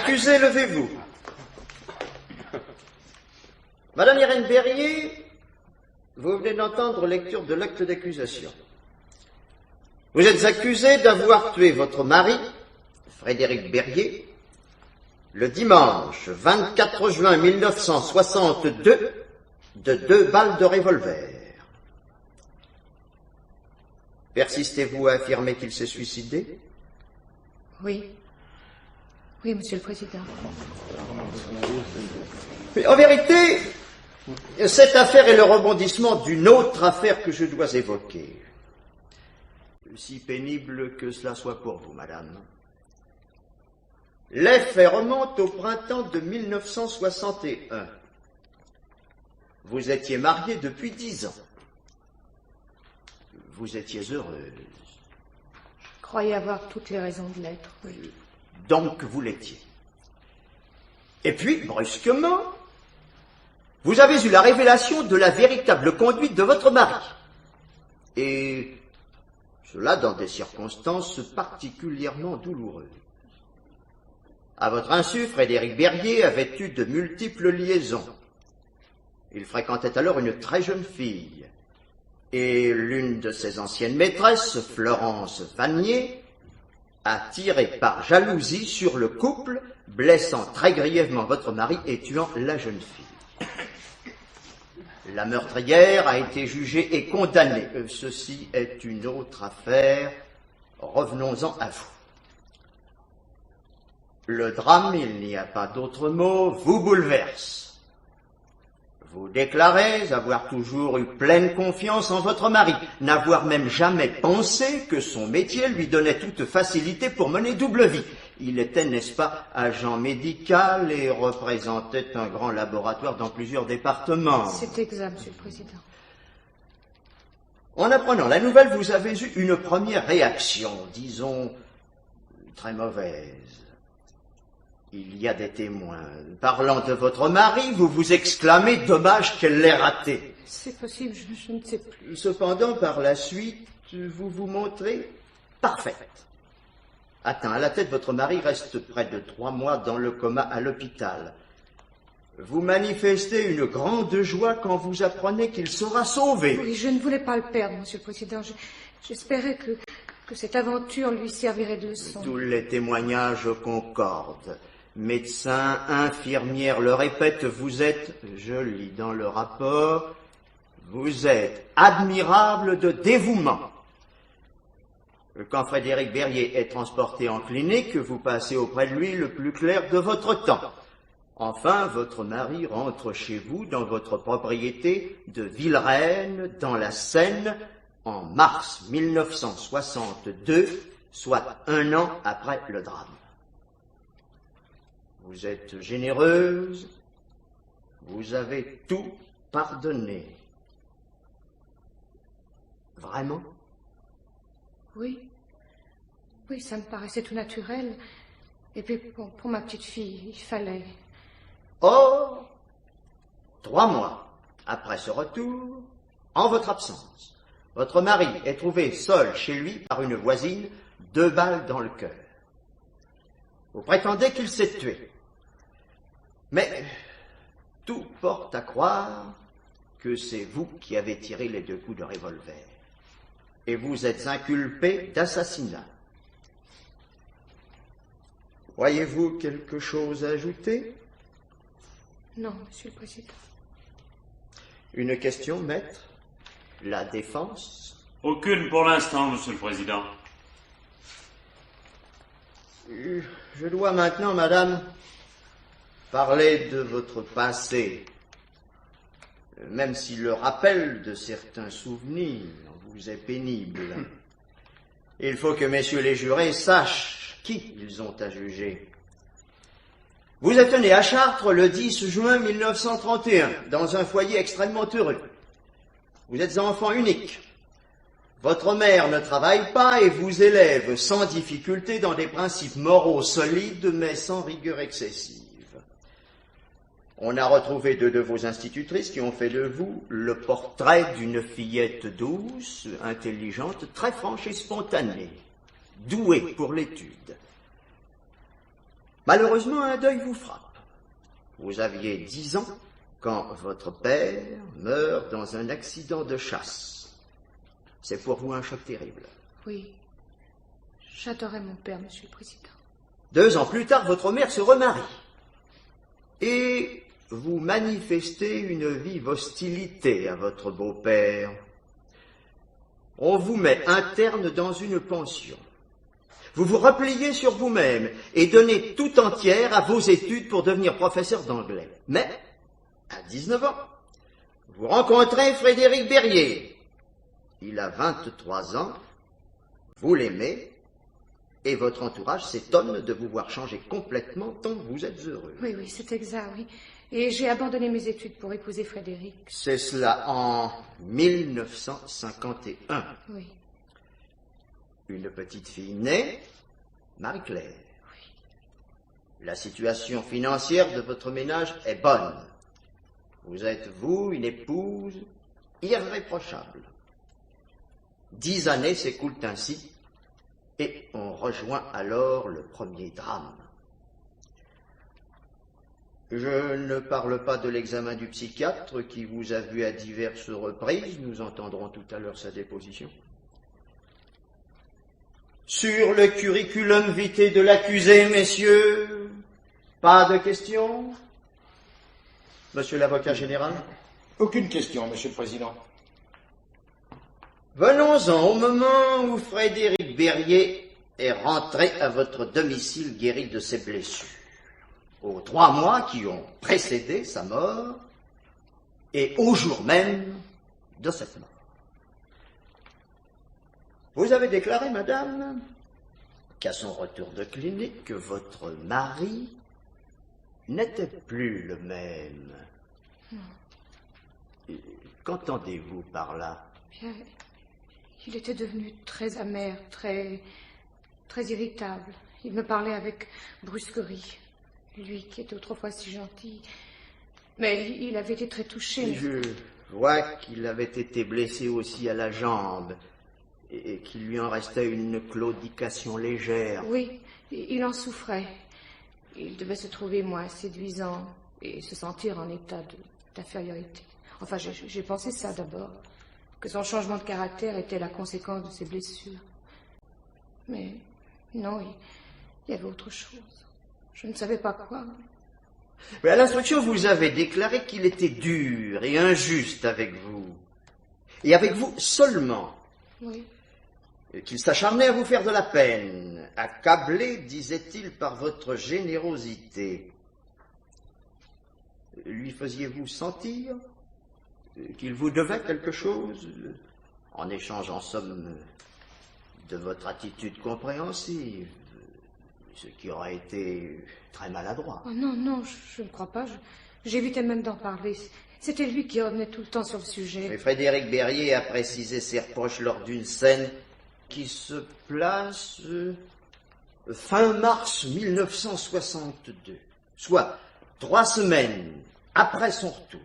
Accusé, levez-vous. Madame Irène Berrier, vous venez d'entendre lecture de l'acte d'accusation. Vous êtes accusé d'avoir tué votre mari, Frédéric Berrier, le dimanche 24 juin 1962, de 2 balles de revolver. Persistez-vous à affirmer qu'il s'est suicidé? Oui. Oui, Monsieur le Président. Mais en vérité, cette affaire est le rebondissement d'une autre affaire que je dois évoquer. Si pénible que cela soit pour vous, madame. Les faits remontent au printemps de 1961. Vous étiez mariée depuis 10 ans. Vous étiez heureuse. Je croyais avoir toutes les raisons de l'être, oui. Donc vous l'étiez. Et puis, brusquement, vous avez eu la révélation de la véritable conduite de votre mari. Et cela dans des circonstances particulièrement douloureuses. À votre insu, Frédéric Berrier avait eu de multiples liaisons. Il fréquentait alors une très jeune fille. Et l'une de ses anciennes maîtresses, Florence Vanier, a tiré par jalousie sur le couple, blessant très grièvement votre mari et tuant la jeune fille. La meurtrière a été jugée et condamnée. Ceci est une autre affaire. Revenons-en à vous. Le drame, il n'y a pas d'autre mot, vous bouleverse. Vous déclarez avoir toujours eu pleine confiance en votre mari, n'avoir même jamais pensé que son métier lui donnait toute facilité pour mener double vie. Il était, n'est-ce pas, agent médical et représentait un grand laboratoire dans plusieurs départements. C'est exact, Monsieur le Président. En apprenant la nouvelle, vous avez eu une première réaction, disons, très mauvaise. Il y a des témoins. Parlant de votre mari, vous vous exclamez « Dommage qu'elle l'ait raté ». C'est possible, je ne sais plus. Cependant, par la suite, vous vous montrez parfaite. Atteint à la tête, votre mari reste près de 3 mois dans le coma à l'hôpital. Vous manifestez une grande joie quand vous apprenez qu'il sera sauvé. Oui, je ne voulais pas le perdre, Monsieur le Président. J'espérais que cette aventure lui servirait de leçon. Tous les témoignages concordent. Médecins, infirmières le répètent, vous êtes, je lis dans le rapport, vous êtes admirable de dévouement. Quand Frédéric Berrier est transporté en clinique, vous passez auprès de lui le plus clair de votre temps. Enfin, votre mari rentre chez vous dans votre propriété de Villereine, dans la Seine, en mars 1962, soit 1 an après le drame. Vous êtes généreuse, vous avez tout pardonné. Vraiment? Oui. Oui, ça me paraissait tout naturel. Et puis, pour ma petite fille, il fallait... Or, 3 mois après ce retour, en votre absence, votre mari est trouvé seul chez lui par une voisine, 2 balles dans le cœur. Vous prétendez qu'il s'est tué. Mais tout porte à croire que c'est vous qui avez tiré les 2 coups de revolver. Et vous êtes inculpé d'assassinat. Voyez-vous quelque chose à ajouter? Non, Monsieur le Président. Une question, maître? La défense? Aucune pour l'instant, Monsieur le Président. Je dois maintenant, madame, parler de votre passé, même si le rappel de certains souvenirs vous est pénible. Il faut que messieurs les jurés sachent qui ils ont à juger. Vous êtes né à Chartres le 10 juin 1931, dans un foyer extrêmement heureux. Vous êtes enfant unique. Votre mère ne travaille pas et vous élève sans difficulté dans des principes moraux solides, mais sans rigueur excessive. On a retrouvé 2 de vos institutrices qui ont fait de vous le portrait d'une fillette douce, intelligente, très franche et spontanée, douée pour l'étude. Malheureusement, un deuil vous frappe. Vous aviez 10 ans quand votre père meurt dans un accident de chasse. C'est pour vous un choc terrible. Oui. J'adorais mon père, Monsieur le Président. 2 ans plus tard, votre mère se remarie. Et vous manifestez une vive hostilité à votre beau-père. On vous met interne dans une pension. Vous vous repliez sur vous-même et donnez tout entière à vos études pour devenir professeur d'anglais. Mais, à 19 ans, vous rencontrez Frédéric Berrier. Il a 23 ans, vous l'aimez, et votre entourage s'étonne de vous voir changer complètement tant vous êtes heureux. Oui, oui, c'est exact, oui. Et j'ai abandonné mes études pour épouser Frédéric. C'est cela en 1951. Oui. Une petite fille née, Marie-Claire. Oui. La situation financière de votre ménage est bonne. Vous êtes, vous, une épouse irréprochable. 10 années s'écoulent ainsi, et on rejoint alors le premier drame. Je ne parle pas de l'examen du psychiatre qui vous a vu à diverses reprises, nous entendrons tout à l'heure sa déposition. Sur le curriculum vitae de l'accusé, messieurs, pas de questions? Monsieur l'avocat général? Aucune question, Monsieur le Président. Venons-en au moment où Frédéric Berrier est rentré à votre domicile guéri de ses blessures, aux 3 mois qui ont précédé sa mort et au jour même de cette mort. Vous avez déclaré, madame, qu'à son retour de clinique, que votre mari n'était plus le même. Qu'entendez-vous par là? Bien, il était devenu très amer, très irritable. Il me parlait avec brusquerie. Lui qui était autrefois si gentil. Mais il avait été très touché. Je vois qu'il avait été blessé aussi à la jambe et qu'il lui en restait une claudication légère. Oui, il en souffrait. Il devait se trouver moins séduisant et se sentir en état d'infériorité. Enfin, j'ai pensé ça d'abord, que son changement de caractère était la conséquence de ses blessures. Mais non, il y avait autre chose. Je ne savais pas quoi. Mais à l'instruction, vous avez déclaré qu'il était dur et injuste avec vous. Et avec vous seulement. Oui. Qu'il s'acharnait à vous faire de la peine, accablé, disait-il, par votre générosité. Lui faisiez-vous sentir qu'il vous devait quelque chose, en échange, en somme, de votre attitude compréhensive, ce qui aurait été très maladroit? Oh non, non, je ne crois pas. J'évitais même d'en parler. C'était lui qui revenait tout le temps sur le sujet. Mais Frédéric Berrier a précisé ses reproches lors d'une scène qui se place fin mars 1962, soit 3 semaines après son retour.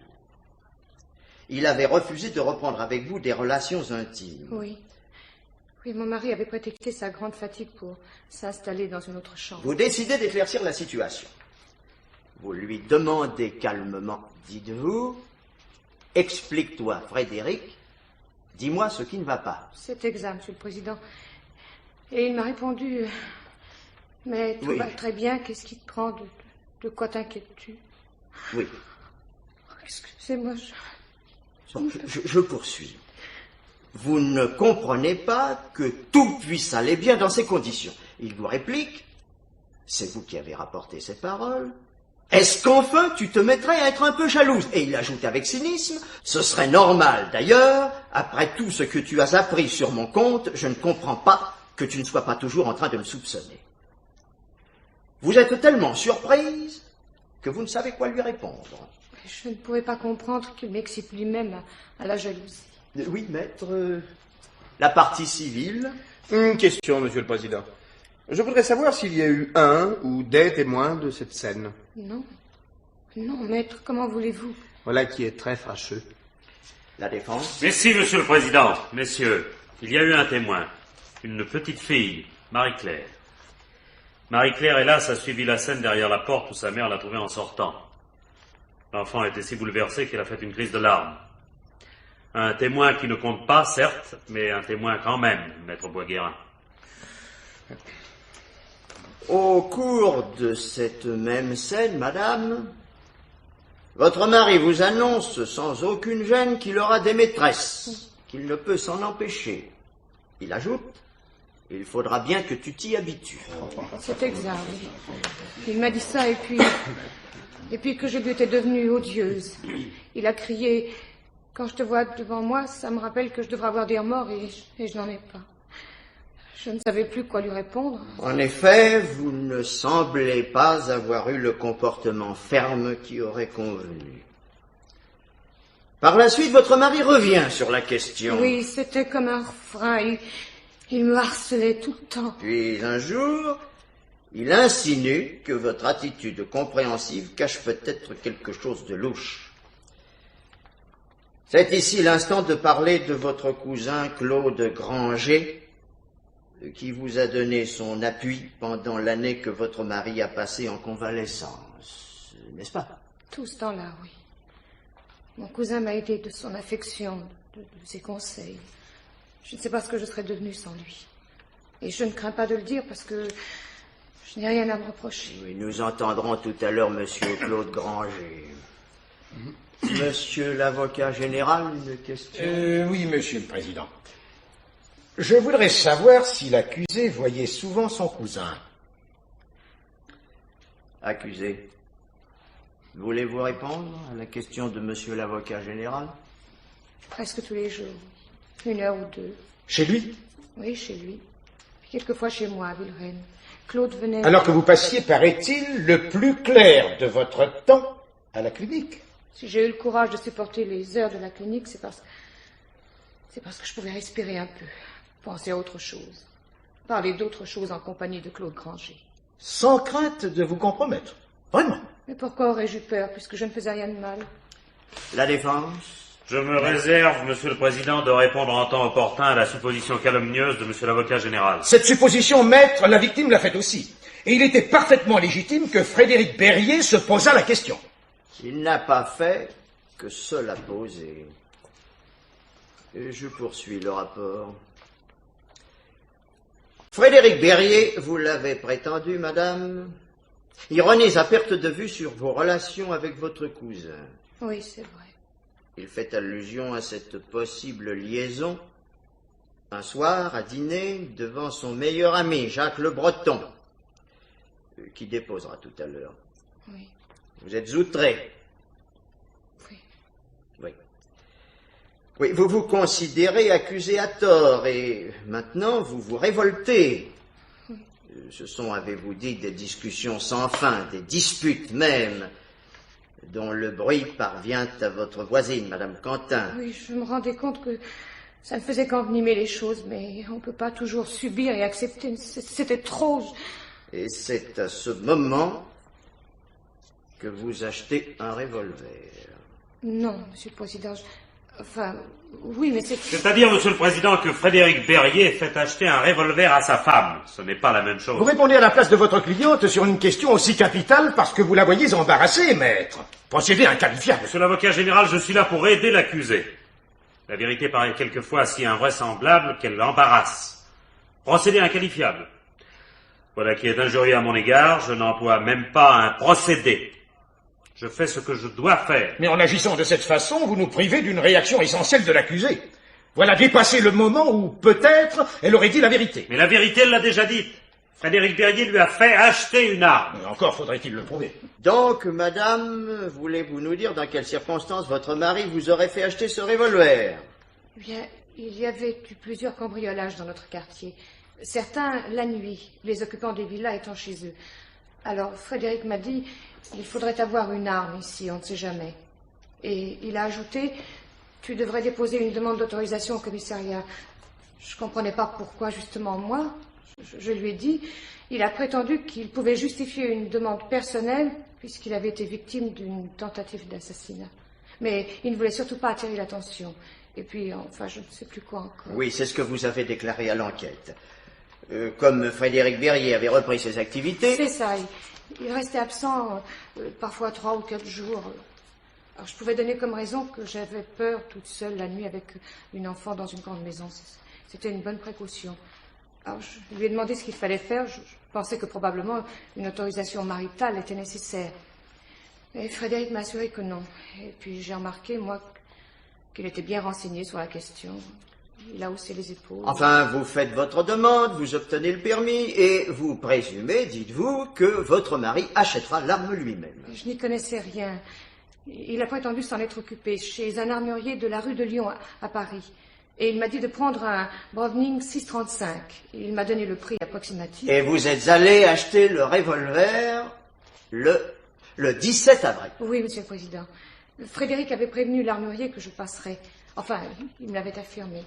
Il avait refusé de reprendre avec vous des relations intimes. Oui. Oui, mon mari avait prétexté sa grande fatigue pour s'installer dans une autre chambre. Vous décidez d'éclaircir la situation. Vous lui demandez calmement, dites-vous, explique-toi, Frédéric, dis-moi ce qui ne va pas. C'est exact, Monsieur le Président. Et il m'a répondu, mais tout va très bien, qu'est-ce qui te prend, de quoi t'inquiètes-tu? Oui. Excusez-moi, je poursuis. Vous ne comprenez pas que tout puisse aller bien dans ces conditions. Il vous réplique, c'est vous qui avez rapporté ces paroles. Est-ce qu'enfin tu te mettrais à être un peu jalouse? Et il ajoute avec cynisme, ce serait normal d'ailleurs, après tout ce que tu as appris sur mon compte, je ne comprends pas que tu ne sois pas toujours en train de me soupçonner. Vous êtes tellement surprise que vous ne savez quoi lui répondre. Je ne pouvais pas comprendre qu'il m'excite lui-même à la jalousie. Oui, maître, la partie civile. Une question, Monsieur le Président. Je voudrais savoir s'il y a eu un ou des témoins de cette scène. Non. Non, maître, comment voulez-vous? Voilà qui est très fâcheux. La défense. Merci, Monsieur le Président. Messieurs, il y a eu un témoin. Une petite fille, Marie-Claire. Marie-Claire, hélas, a suivi la scène derrière la porte où sa mère l'a trouvée en sortant. L'enfant était si bouleversé qu'elle a fait une crise de larmes. Un témoin qui ne compte pas, certes, mais un témoin quand même, maître Boisguérin. Au cours de cette même scène, madame, votre mari vous annonce sans aucune gêne qu'il aura des maîtresses, qu'il ne peut s'en empêcher. Il ajoute: il faudra bien que tu t'y habitues. C'est exact. Il m'a dit ça et puis que je lui étais devenue odieuse. Il a crié: quand je te vois devant moi, ça me rappelle que je devrais avoir des remords et je n'en ai pas. Je ne savais plus quoi lui répondre. En effet, vous ne semblez pas avoir eu le comportement ferme qui aurait convenu. Par la suite, votre mari revient sur la question. Oui, c'était comme un refrain. Il me harcelait tout le temps. Puis un jour, il insinue que votre attitude compréhensive cache peut-être quelque chose de louche. C'est ici l'instant de parler de votre cousin Claude Granger, qui vous a donné son appui pendant l'année que votre mari a passée en convalescence, n'est-ce pas? Tout ce temps-là, oui. Mon cousin m'a aidé de son affection, de ses conseils. Je ne sais pas ce que je serais devenue sans lui. Et je ne crains pas de le dire parce que je n'ai rien à me reprocher. Oui, nous entendrons tout à l'heure monsieur Claude Granger. Monsieur l'avocat général, une question? Oui, monsieur le président. Je voudrais savoir si l'accusé voyait souvent son cousin. Accusé, voulez-vous répondre à la question de monsieur l'avocat général? Presque tous les jours. 1 heure ou 2. Chez lui? Oui, chez lui. Puis quelquefois chez moi, à Villereine. Claude venait... Alors que vous passiez, paraît-il, le plus clair de votre temps à la clinique. Si j'ai eu le courage de supporter les heures de la clinique, c'est parce que je pouvais respirer un peu. Penser à autre chose. Parler d'autre chose en compagnie de Claude Granger. Sans crainte de vous compromettre. Vraiment. Mais pourquoi aurais-je eu peur, puisque je ne faisais rien de mal? La défense? Je me réserve, monsieur le président, de répondre en temps opportun à la supposition calomnieuse de monsieur l'avocat général. Cette supposition, maître, la victime l'a faite aussi. Et il était parfaitement légitime que Frédéric Berrier se posât la question. Il n'a pas fait que se la poser. Et je poursuis le rapport. Frédéric Berrier, vous l'avez prétendu, madame, ironise à perte de vue sur vos relations avec votre cousin. Oui, c'est vrai. Il fait allusion à cette possible liaison un soir à dîner devant son meilleur ami, Jacques Le Breton, qui déposera tout à l'heure. Oui. Vous êtes outré. Oui. Oui. Oui, vous vous considérez accusé à tort et maintenant vous vous révoltez. Oui. Ce sont, avez-vous dit, des discussions sans fin, des disputes même, dont le bruit parvient à votre voisine, Madame Quentin. Oui, je me rendais compte que ça ne faisait qu'envenimer les choses, mais on ne peut pas toujours subir et accepter. C'était trop. Et c'est à ce moment que vous achetez un revolver. Non, monsieur le président. Enfin, oui, mais c'est... C'est-à-dire, monsieur le président, que Frédéric Berrier fait acheter un revolver à sa femme. Ce n'est pas la même chose. Vous répondez à la place de votre cliente sur une question aussi capitale parce que vous la voyez embarrassée, maître. Procédé inqualifiable. Monsieur l'avocat général, je suis là pour aider l'accusé. La vérité paraît quelquefois si invraisemblable qu'elle l'embarrasse. Procédé inqualifiable. Voilà qui est injurieux à mon égard, je n'emploie même pas un procédé. Je fais ce que je dois faire. Mais en agissant de cette façon, vous nous privez d'une réaction essentielle de l'accusé. Voilà dépassé le moment où, peut-être, elle aurait dit la vérité. Mais la vérité, elle l'a déjà dite. Frédéric Berrier lui a fait acheter une arme. Mais encore faudrait-il le prouver. Donc, madame, voulez-vous nous dire dans quelles circonstances votre mari vous aurait fait acheter ce revolver? Eh bien, il y avait eu plusieurs cambriolages dans notre quartier. Certains, la nuit, les occupants des villas étant chez eux. Alors, Frédéric m'a dit, il faudrait avoir une arme ici, on ne sait jamais. Et il a ajouté, tu devrais déposer une demande d'autorisation au commissariat. Je ne comprenais pas pourquoi, justement, moi. Je lui ai dit, il a prétendu qu'il pouvait justifier une demande personnelle puisqu'il avait été victime d'une tentative d'assassinat. Mais il ne voulait surtout pas attirer l'attention. Et puis, enfin, je ne sais plus quoi encore. Oui, c'est ce que vous avez déclaré à l'enquête. Comme Frédéric Berrier avait repris ses activités... C'est ça. Il restait absent parfois 3 ou 4 jours. Alors, je pouvais donner comme raison que j'avais peur toute seule la nuit avec une enfant dans une grande maison. C'était une bonne précaution. Alors, je lui ai demandé ce qu'il fallait faire. Je pensais que probablement une autorisation maritale était nécessaire. Et Frédéric m'a assuré que non. Et puis j'ai remarqué, moi, qu'il était bien renseigné sur la question. Il a haussé les épaules. Enfin, vous faites votre demande, vous obtenez le permis, et vous présumez, dites-vous, que votre mari achètera l'arme lui-même. Je n'y connaissais rien. Il a prétendu s'en être occupé chez un armurier de la rue de Lyon à Paris. Et il m'a dit de prendre un Browning 635. Il m'a donné le prix approximatif. Et vous êtes allé acheter le revolver le 17 avril. Oui, Monsieur le Président. Frédéric avait prévenu l'armurier que je passerais. Enfin, il me l'avait affirmé.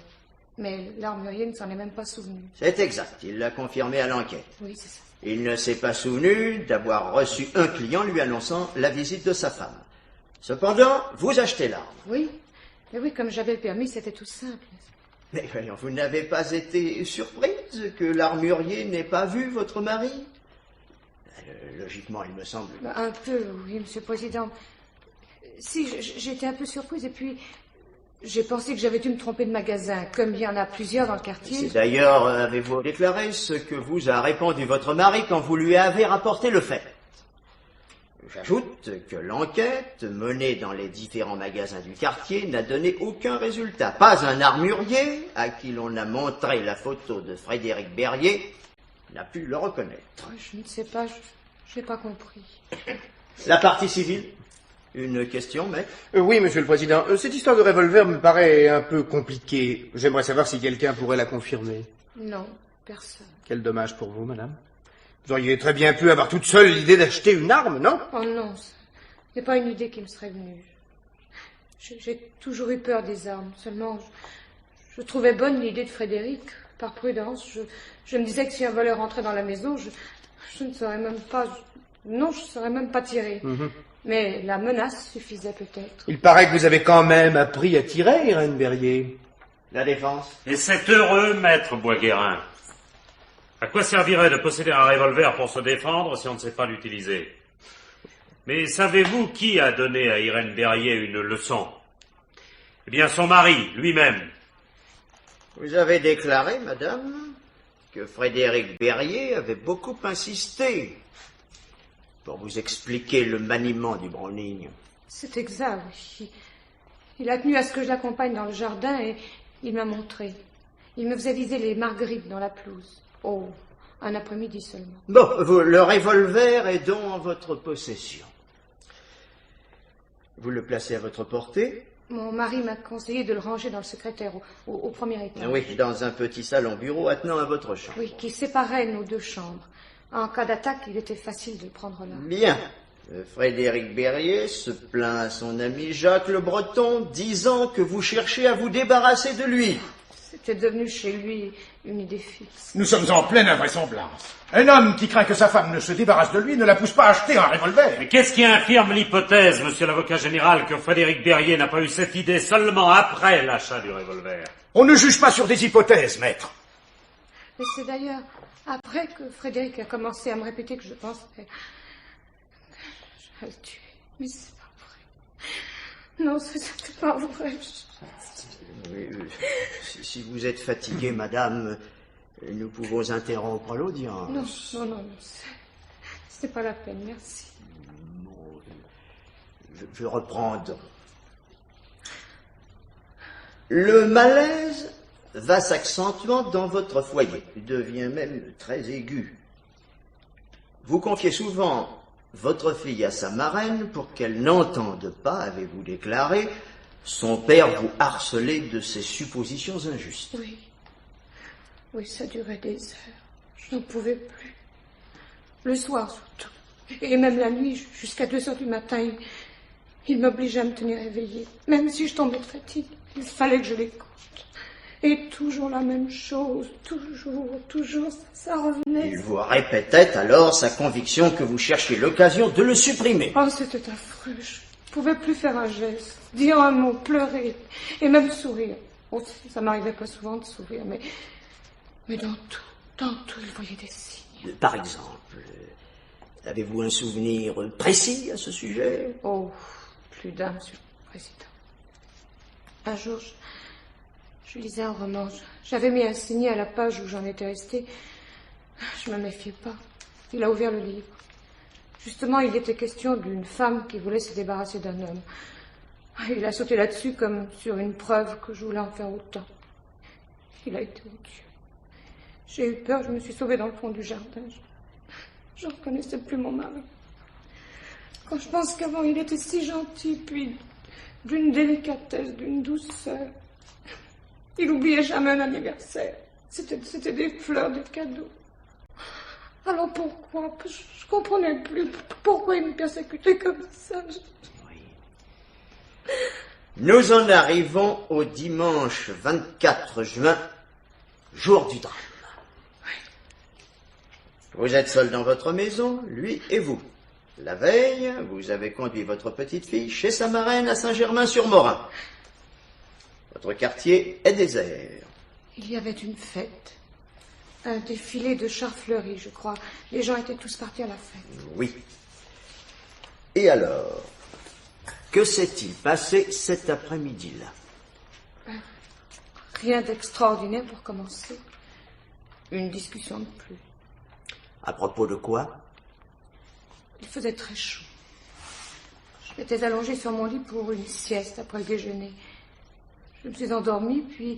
Mais l'armurier ne s'en est même pas souvenu. C'est exact, il l'a confirmé à l'enquête. Oui, c'est ça. Il ne s'est pas souvenu d'avoir reçu un client lui annonçant la visite de sa femme. Cependant, vous achetez l'arme. Oui, mais oui, comme j'avais le permis, c'était tout simple. Mais voyons, vous n'avez pas été surprise que l'armurier n'ait pas vu votre mari? Logiquement, il me semble. Un peu, oui, Monsieur le Président. Si, j'étais un peu surprise, et puis j'ai pensé que j'avais dû me tromper de magasin, comme il y en a plusieurs dans le quartier. C'est d'ailleurs, avez-vous déclaré ce que vous a répondu votre mari quand vous lui avez rapporté le fait? J'ajoute que l'enquête menée dans les différents magasins du quartier n'a donné aucun résultat. Pas un armurier, à qui l'on a montré la photo de Frédéric Berrier, n'a pu le reconnaître. Je ne sais pas, je n'ai pas compris. La partie civile? Une question, maître? Oui, Monsieur le Président. Cette histoire de revolver me paraît un peu compliquée. J'aimerais savoir si quelqu'un pourrait la confirmer. Non, personne. Quel dommage pour vous, madame. Vous auriez très bien pu avoir toute seule l'idée d'acheter une arme, non? Oh non, ce n'est pas une idée qui me serait venue. J'ai toujours eu peur des armes. Seulement, je trouvais bonne l'idée de Frédéric. Par prudence, je me disais que si un voleur entrait dans la maison, je ne saurais même pas... Non, je ne saurais même pas tirer. Mais la menace suffisait peut-être. Il paraît que vous avez quand même appris à tirer, Irène Berrier. La défense? Et c'est heureux, maître Boisguérin. À quoi servirait de posséder un revolver pour se défendre si on ne sait pas l'utiliser? Mais savez-vous qui a donné à Irène Berrier une leçon? Eh bien, son mari, lui-même. Vous avez déclaré, madame, que Frédéric Berrier avait beaucoup insisté pour vous expliquer le maniement du Browning. C'est exact, oui. Il a tenu à ce que je l'accompagne dans le jardin et il m'a montré. Il me faisait viser les marguerites dans la pelouse. Oh, un après-midi seulement. Bon, le revolver est donc en votre possession. Vous le placez à votre portée? Mon mari m'a conseillé de le ranger dans le secrétaire, au premier étage. Oui, dans un petit salon-bureau attenant à votre chambre. Oui, qui séparait nos 2 chambres. En cas d'attaque, il était facile de le prendre là. Bien. Frédéric Berrier se plaint à son ami Jacques Le Breton, disant que vous cherchez à vous débarrasser de lui. C'était devenu chez lui une idée fixe. Nous sommes en pleine invraisemblance. Un homme qui craint que sa femme ne se débarrasse de lui ne la pousse pas à acheter un revolver. Mais qu'est-ce qui infirme l'hypothèse, monsieur l'avocat général, que Frédéric Berrier n'a pas eu cette idée seulement après l'achat du revolver? On ne juge pas sur des hypothèses, maître. Et c'est d'ailleurs après que Frédéric a commencé à me répéter que je pensais que je le tuer. Mais c'est pas vrai. Non, c'est pas vrai. Oui, si vous êtes fatiguée, madame, nous pouvons interrompre l'audience. Non, c'est pas la peine, merci. Je reprends donc. Le malaise va s'accentuant dans votre foyer. Il devient même très aigu. Vous confiez souvent votre fille à sa marraine pour qu'elle n'entende pas, avez-vous déclaré, son père vous harceler de ses suppositions injustes. Oui, ça durait des heures. Je n'en pouvais plus. Le soir surtout. Et même la nuit, jusqu'à 2 heures du matin, il m'obligeait à me tenir éveillée. Même si je tombais de fatigue, il fallait que je l'écoute. Et toujours la même chose, toujours, ça revenait. Il vous répétait alors sa conviction que vous cherchiez l'occasion de le supprimer. Oh, c'était affreux. Je ne pouvais plus faire un geste, dire un mot, pleurer, et même sourire. Oh, ça m'arrivait pas souvent de sourire, mais Tantôt, il voyait des signes. Par exemple, avez-vous un souvenir précis à ce sujet? Oh, plus d'un, Monsieur le Président. Un jour, je lisais un roman. J'avais mis un signet à la page où j'en étais restée. Je ne me méfiais pas. Il a ouvert le livre. Justement, il était question d'une femme qui voulait se débarrasser d'un homme. Il a sauté là-dessus comme sur une preuve que je voulais en faire autant. Il a été odieux. J'ai eu peur, je me suis sauvée dans le fond du jardin. Je ne reconnaissais plus mon mari. Quand je pense qu'avant il était si gentil, puis d'une délicatesse, d'une douceur. Il n'oubliait jamais un anniversaire. C'était des fleurs, des cadeaux. Alors pourquoi? Je ne comprenais plus. Pourquoi il me persécutait comme ça? Nous en arrivons au dimanche 24 juin, jour du drame. Vous êtes seul dans votre maison, lui et vous. La veille, vous avez conduit votre petite fille chez sa marraine à Saint-Germain-sur-Morin. Votre quartier est désert. Il y avait une fête. Un défilé de chars fleuris, je crois. Les gens étaient tous partis à la fête. Oui. Et alors, que s'est-il passé cet après-midi-là? Rien d'extraordinaire pour commencer. Une discussion de plus. À propos de quoi? Il faisait très chaud. Je m'étais allongée sur mon lit pour une sieste après le déjeuner. Je me suis endormie, puis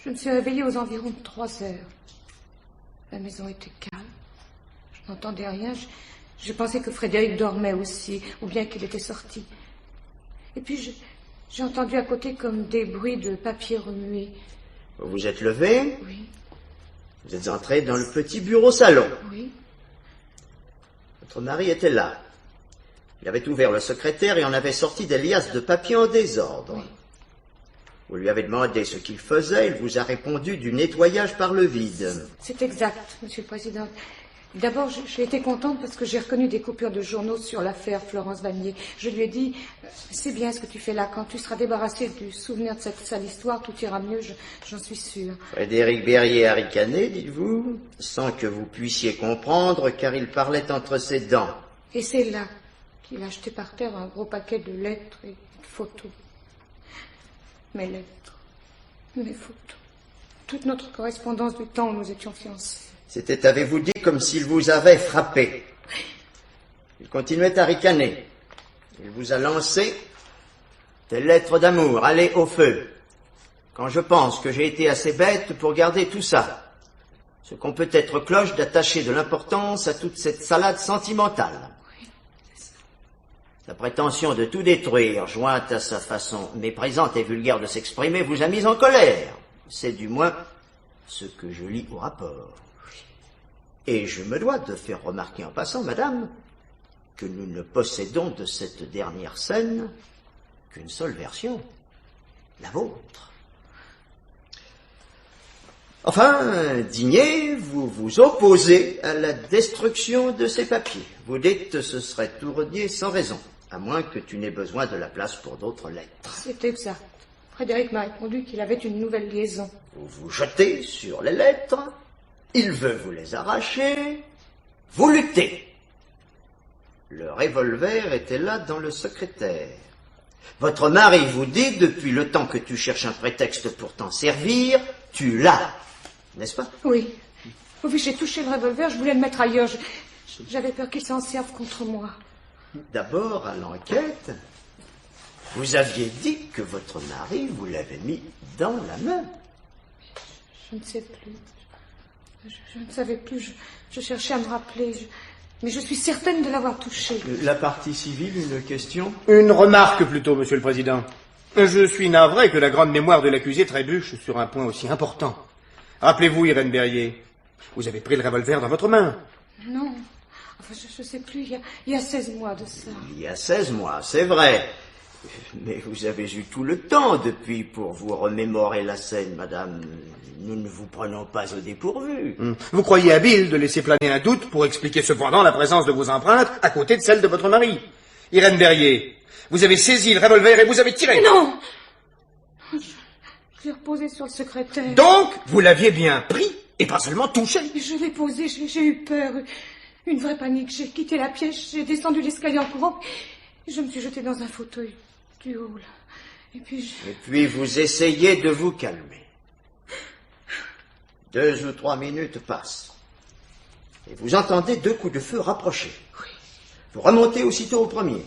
je me suis réveillée aux environs de 3 heures. La maison était calme. Je n'entendais rien. Je pensais que Frédéric dormait aussi, ou bien qu'il était sorti. Et puis j'ai entendu à côté comme des bruits de papier remué. Vous vous êtes levé? Oui, Vous êtes entré dans le petit bureau-salon. oui. Votre mari était là. Il avait ouvert le secrétaire et en avait sorti des liasses de papier en désordre. Oui. Vous lui avez demandé ce qu'il faisait, il vous a répondu du nettoyage par le vide. C'est exact, Monsieur le Président. D'abord, j'ai été contente parce que j'ai reconnu des coupures de journaux sur l'affaire Florence Vanier. Je lui ai dit, c'est bien ce que tu fais là. Quand tu seras débarrassé du souvenir de cette sale histoire, tout ira mieux, j'en suis sûre. Frédéric Berrier a ricané, dites-vous, sans que vous puissiez comprendre, car il parlait entre ses dents. Et c'est là qu'il a jeté par terre un gros paquet de lettres et de photos. Mes lettres, mes photos, toute notre correspondance du temps où nous étions fiancés. C'était, avez-vous dit, comme s'il vous avait frappé. Il continuait à ricaner. Il vous a lancé des lettres d'amour. Allez au feu. Quand je pense que j'ai été assez bête pour garder tout ça, ce qu'on peut être cloche d'attacher de l'importance à toute cette salade sentimentale. La prétention de tout détruire, jointe à sa façon méprisante et vulgaire de s'exprimer, vous a mis en colère. C'est du moins ce que je lis au rapport. Et je me dois de faire remarquer en passant, madame, que nous ne possédons de cette dernière scène qu'une seule version, la vôtre. Enfin, Digné, vous vous opposez à la destruction de ces papiers. Vous dites que ce serait tout renier sans raison, à moins que tu n'aies besoin de la place pour d'autres lettres. C'est exact. Frédéric m'a répondu qu'il avait une nouvelle liaison. Vous vous jetez sur les lettres, il veut vous les arracher, vous luttez. Le revolver était là dans le secrétaire. Votre mari vous dit, depuis le temps que tu cherches un prétexte pour t'en servir, tu l'as, n'est-ce pas? Oui. Oui, j'ai touché le revolver, je voulais le mettre ailleurs. J'avais peur qu'il s'en serve contre moi. D'abord, à l'enquête, vous aviez dit que votre mari vous l'avait mis dans la main. Je ne sais plus. Je ne savais plus. Je cherchais à me rappeler. Mais je suis certaine de l'avoir touché. La partie civile, une question? Une remarque plutôt, Monsieur le Président. Je suis navré que la grande mémoire de l'accusé trébuche sur un point aussi important. Rappelez-vous, Irène Berrier, vous avez pris le revolver dans votre main. Non. Enfin, je ne sais plus. Il y a 16 mois de ça. Il y a 16 mois, c'est vrai. Mais vous avez eu tout le temps depuis pour vous remémorer la scène, madame. Nous ne vous prenons pas au dépourvu. Vous croyez habile de laisser planer un doute pour expliquer cependant la présence de vos empreintes à côté de celle de votre mari. Irène Berrier, vous avez saisi le revolver et vous avez tiré. Non! Je l'ai reposé sur le secrétaire. Donc, vous l'aviez bien pris Et pas seulement touché. Je l'ai posé, j'ai eu peur. Une vraie panique. J'ai quitté la pièce, j'ai descendu l'escalier en courant. Et je me suis jetée dans un fauteuil du haut, là. Et puis vous essayez de vous calmer. 2 ou 3 minutes passent. Et vous entendez 2 coups de feu rapprochés. Oui. Vous remontez aussitôt au premier.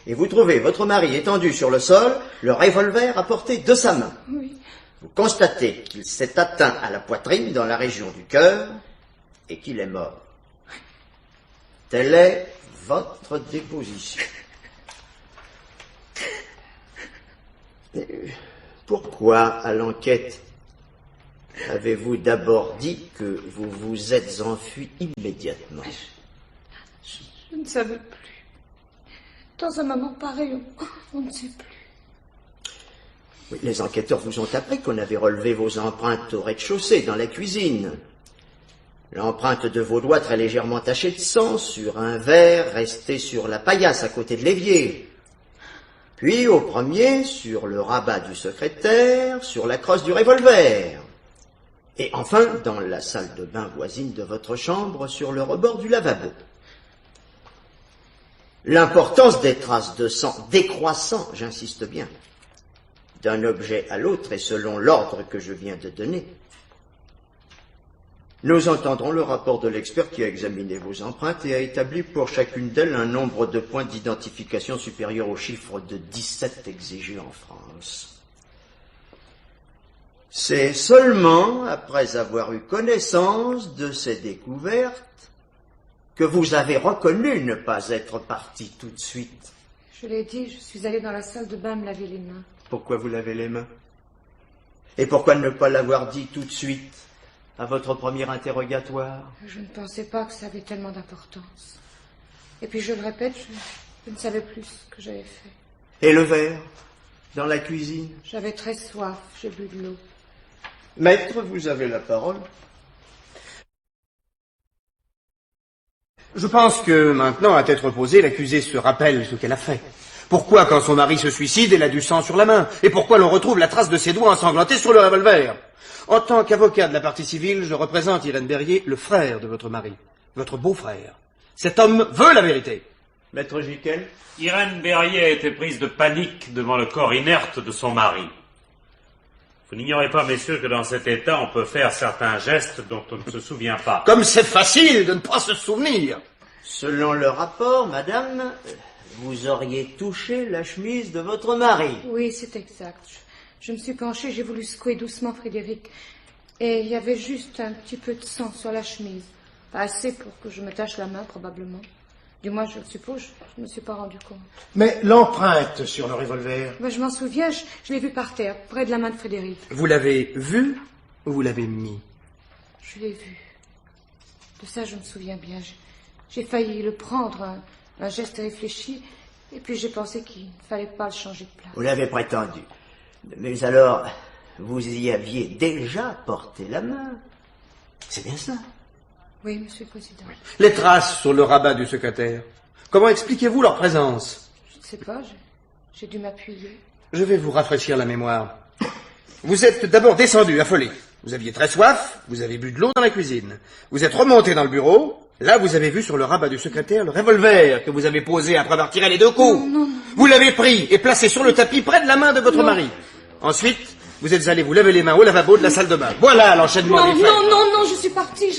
Et vous trouvez votre mari étendu sur le sol, le revolver à portée de sa main. Oui. Vous constatez qu'il s'est atteint à la poitrine dans la région du cœur et qu'il est mort. Telle est votre déposition. Pourquoi, à l'enquête, avez-vous d'abord dit que vous vous êtes enfui immédiatement? Je ne savais plus. Dans un moment pareil, on ne sait plus. Oui, les enquêteurs vous ont appris qu'on avait relevé vos empreintes au rez-de-chaussée, dans la cuisine. L'empreinte de vos doigts très légèrement tachée de sang sur un verre resté sur la paillasse à côté de l'évier. Puis au premier, sur le rabat du secrétaire, sur la crosse du revolver. Et enfin, dans la salle de bain voisine de votre chambre, sur le rebord du lavabo. L'importance des traces de sang décroissant, j'insiste bien, d'un objet à l'autre et selon l'ordre que je viens de donner. Nous entendrons le rapport de l'expert qui a examiné vos empreintes et a établi pour chacune d'elles un nombre de points d'identification supérieur au chiffre de 17 exigé en France. C'est seulement après avoir eu connaissance de ces découvertes que vous avez reconnu ne pas être parti tout de suite. Je l'ai dit, je suis allée dans la salle de bain me laver les mains. Pourquoi vous lavez les mains? Et pourquoi ne pas l'avoir dit tout de suite à votre premier interrogatoire? Je ne pensais pas que ça avait tellement d'importance. Et puis je le répète, je ne savais plus ce que j'avais fait. Et le verre? Dans la cuisine? J'avais très soif, j'ai bu de l'eau. Maître, vous avez la parole. Je pense que maintenant, à tête reposée, l'accusée se rappelle ce qu'elle a fait. Pourquoi, quand son mari se suicide, elle a du sang sur la main? Et pourquoi l'on retrouve la trace de ses doigts ensanglantés sur le revolver? En tant qu'avocat de la partie civile, je représente Irène Berrier, le frère de votre mari, votre beau-frère. Cet homme veut la vérité. Maître Giquel? Irène Berrier a été prise de panique devant le corps inerte de son mari. Vous n'ignorez pas, messieurs, que dans cet état, on peut faire certains gestes dont on ne se souvient pas. Comme c'est facile de ne pas se souvenir. Selon le rapport, madame, vous auriez touché la chemise de votre mari. Oui, c'est exact. Je me suis penchée, j'ai voulu secouer doucement Frédéric. Et il y avait juste un petit peu de sang sur la chemise. Pas assez pour que je me tache la main, probablement. Du moins, je le suppose, je ne me suis pas rendu compte. Mais l'empreinte sur le revolver? Je m'en souviens, je l'ai vu par terre, près de la main de Frédéric. Vous l'avez vu ou vous l'avez mis? Je l'ai vu. De ça, je me souviens bien. J'ai failli le prendre, un geste réfléchi, et puis j'ai pensé qu'il ne fallait pas le changer de place. Vous l'avez prétendu. Mais alors, vous y aviez déjà porté la main. C'est bien ça? Oui, monsieur le président. Les traces sur le rabat du secrétaire. Comment expliquez-vous leur présence? Je ne sais pas, j'ai dû m'appuyer. Je vais vous rafraîchir la mémoire. Vous êtes d'abord descendu, affolé. Vous aviez très soif, vous avez bu de l'eau dans la cuisine. Vous êtes remonté dans le bureau. Là, vous avez vu sur le rabat du secrétaire le revolver que vous avez posé après avoir tiré les 2 coups. Non. Vous l'avez pris et placé sur le tapis près de la main de votre mari. Ensuite, vous êtes allé vous laver les mains au lavabo de la salle de bain. Voilà l'enchaînement des faits. Non, je suis partie.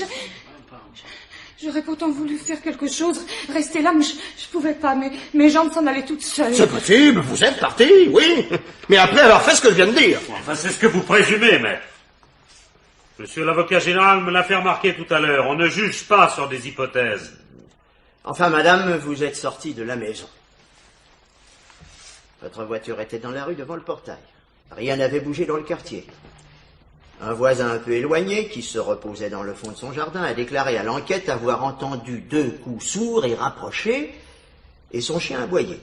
J'aurais pourtant voulu faire quelque chose, rester là, mais je pouvais pas. Mes jambes s'en allaient toutes seules. C'est possible, vous êtes parti, oui. Mais après avoir fait ce que je viens de dire. Enfin, c'est ce que vous présumez, maître. Monsieur l'avocat général me l'a fait remarquer tout à l'heure. On ne juge pas sur des hypothèses. Enfin, madame, vous êtes sortie de la maison. Votre voiture était dans la rue devant le portail. Rien n'avait bougé dans le quartier. Un voisin un peu éloigné, qui se reposait dans le fond de son jardin, a déclaré à l'enquête avoir entendu 2 coups sourds et rapprochés, et son chien aboyer.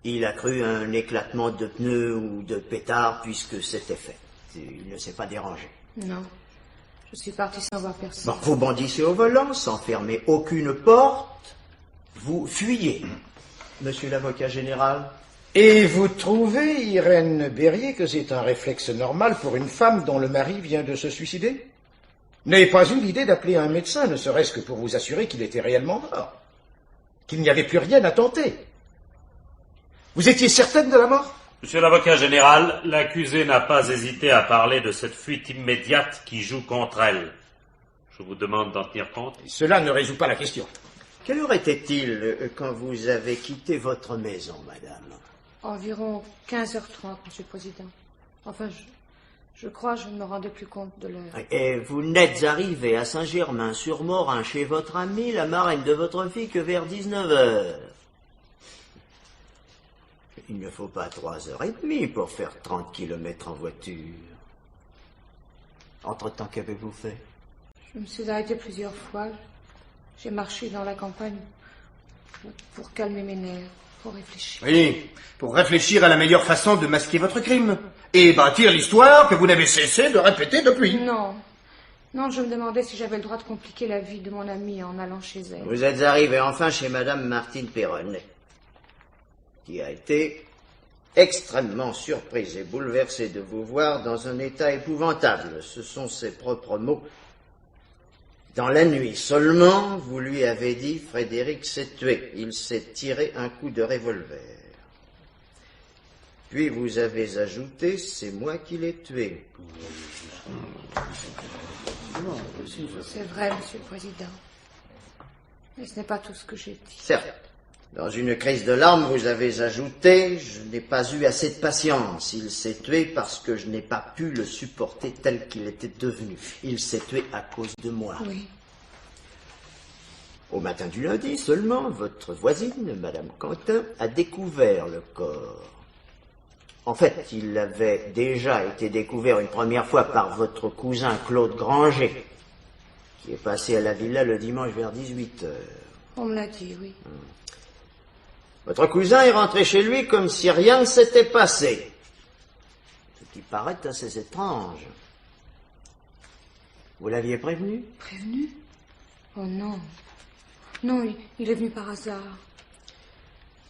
Il a cru un éclatement de pneus ou de pétard, puisque c'était fait. Il ne s'est pas dérangé. Non, je suis partie sans voir personne. Bon, vous bondissez au volant, sans fermer aucune porte, vous fuyez. Monsieur l'avocat général? Et vous trouvez, Irène Berrier, que c'est un réflexe normal pour une femme dont le mari vient de se suicider? n'avez pas eu l'idée d'appeler un médecin, ne serait-ce que pour vous assurer qu'il était réellement mort, qu'il n'y avait plus rien à tenter. Vous étiez certaine de la mort? Monsieur l'avocat général, l'accusée n'a pas hésité à parler de cette fuite immédiate qui joue contre elle. Je vous demande d'en tenir compte. Cela ne résout pas la question. Quelle heure était-il quand vous avez quitté votre maison, madame? Environ 15h30, Monsieur le Président. Enfin, je crois, je ne me rendais plus compte de l'heure. Et vous n'êtes arrivé à Saint-Germain-sur-Morin chez votre amie, la marraine de votre fille, que vers 19h. Il ne faut pas 3h30 pour faire 30 kilomètres en voiture. Entre-temps, qu'avez-vous fait? Je me suis arrêtée plusieurs fois. J'ai marché dans la campagne pour calmer mes nerfs, pour réfléchir. Oui, pour réfléchir à la meilleure façon de masquer votre crime. Et bâtir l'histoire que vous n'avez cessé de répéter depuis. Non. Non, je me demandais si j'avais le droit de compliquer la vie de mon amie en allant chez elle. Vous êtes arrivé enfin chez madame Martine Perronnet, qui a été extrêmement surprise et bouleversée de vous voir dans un état épouvantable. Ce sont ses propres mots. Dans la nuit seulement, vous lui avez dit « Frédéric s'est tué. Il s'est tiré un coup de revolver. » Puis vous avez ajouté « C'est moi qui l'ai tué. » C'est vrai, Monsieur le Président. Mais ce n'est pas tout ce que j'ai dit. Certes. Dans une crise de larmes, vous avez ajouté « Je n'ai pas eu assez de patience. Il s'est tué parce que je n'ai pas pu le supporter tel qu'il était devenu. Il s'est tué à cause de moi. » Oui. Au matin du lundi seulement, votre voisine, Madame Quentin, a découvert le corps. En fait, il avait déjà été découvert une première fois par votre cousin Claude Granger, qui est passé à la villa le dimanche vers 18h. On me l'a dit, oui. Votre cousin est rentré chez lui comme si rien ne s'était passé. Ce qui paraît assez étrange. Vous l'aviez prévenu? Prévenu? Oh non. Non, il est venu par hasard.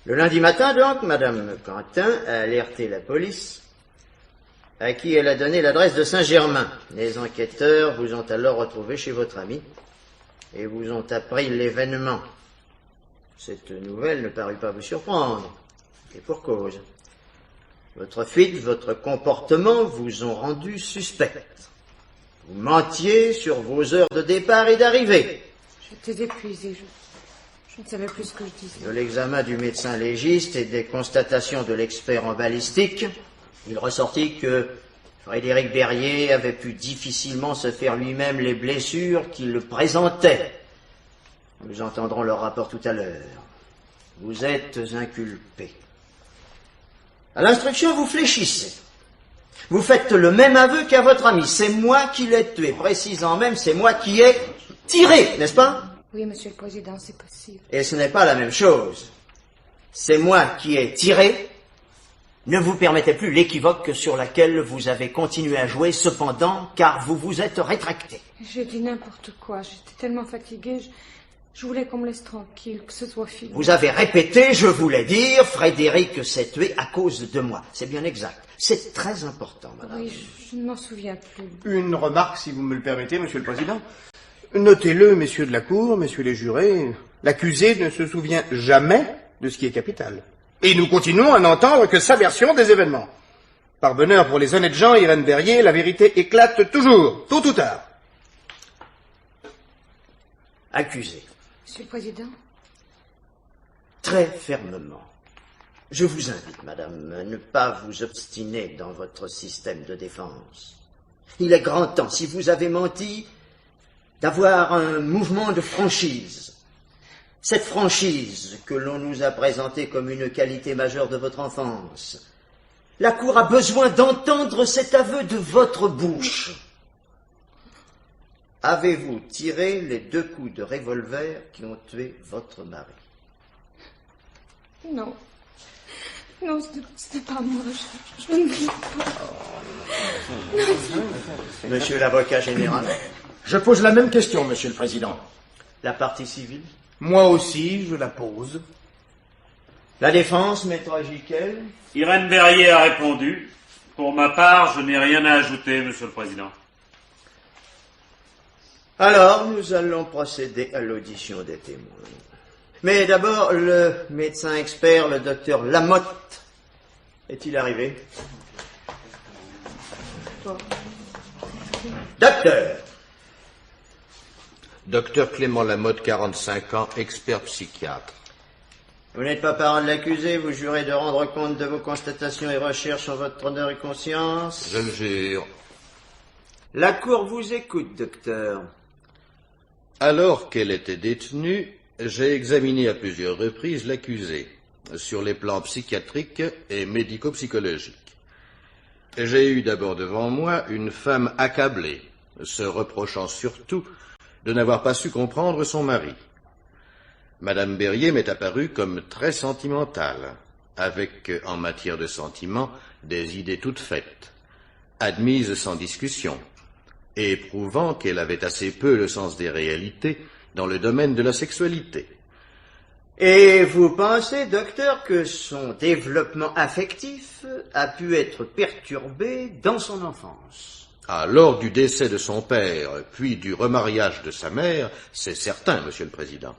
Le lundi matin, donc, Madame Quentin a alerté la police, à qui elle a donné l'adresse de Saint-Germain. Les enquêteurs vous ont alors retrouvé chez votre ami et vous ont appris l'événement. Cette nouvelle ne parut pas vous surprendre, et pour cause. Votre fuite, votre comportement vous ont rendu suspecte. Vous mentiez sur vos heures de départ et d'arrivée. J'étais épuisée, je ne savais plus ce que je disais. De l'examen du médecin légiste et des constatations de l'expert en balistique, il ressortit que Frédéric Berrier avait pu difficilement se faire lui-même les blessures qu'il le présentait. Nous entendrons leur rapport tout à l'heure. Vous êtes inculpé. À l'instruction, vous fléchissez. Vous faites le même aveu qu'à votre ami. C'est moi qui l'ai tué. Précisant même, c'est moi qui ai tiré, n'est-ce pas? Oui, Monsieur le Président, c'est possible. Et ce n'est pas la même chose. C'est moi qui ai tiré. Ne vous permettez plus l'équivoque sur laquelle vous avez continué à jouer, cependant, car vous vous êtes rétracté. J'ai dit n'importe quoi. J'étais tellement fatiguée. Je voulais qu'on me laisse tranquille, que ce soit fini. Vous avez répété, je voulais dire, Frédéric s'est tué à cause de moi. C'est bien exact. C'est très important, madame. Oui, je ne m'en souviens plus. Une remarque, si vous me le permettez, Monsieur le Président. Notez-le, messieurs de la Cour, messieurs les jurés, l'accusé ne se souvient jamais de ce qui est capital. Et nous continuons à n'entendre que sa version des événements. Par bonheur pour les honnêtes gens, Irène Berrier, la vérité éclate toujours, tôt ou tard. Accusé. Monsieur le Président? Très fermement. Je vous invite, madame, à ne pas vous obstiner dans votre système de défense. Il est grand temps, si vous avez menti, d'avoir un mouvement de franchise. Cette franchise que l'on nous a présentée comme une qualité majeure de votre enfance. La Cour a besoin d'entendre cet aveu de votre bouche. Avez-vous tiré les 2 coups de revolver qui ont tué votre mari? Non. Non, ce n'est pas moi. Je ne veux pas. Monsieur l'avocat général, Je pose la même question, Monsieur le Président. la partie civile? Moi aussi, je la pose. La défense, maître Giquel? Irène Berrier a répondu. Pour ma part, je n'ai rien à ajouter, Monsieur le Président. Alors, nous allons procéder à l'audition des témoins. Mais d'abord, le médecin expert, le docteur Lamotte, est-il arrivé? Docteur! Docteur Clément Lamotte, 45 ans, expert psychiatre. Vous n'êtes pas parent de l'accusé, vous jurez de rendre compte de vos constatations et recherches en votre honneur et conscience? Je le jure. La cour vous écoute, docteur. Alors qu'elle était détenue, j'ai examiné à plusieurs reprises l'accusé, sur les plans psychiatriques et médico-psychologiques. J'ai eu d'abord devant moi une femme accablée, se reprochant surtout de n'avoir pas su comprendre son mari. Madame Berrier m'est apparue comme très sentimentale, avec, en matière de sentiments, des idées toutes faites, admises sans discussion, et prouvant qu'elle avait assez peu le sens des réalités dans le domaine de la sexualité. Et vous pensez, docteur, que son développement affectif a pu être perturbé dans son enfance? Lors du décès de son père, puis du remariage de sa mère, c'est certain, Monsieur le Président.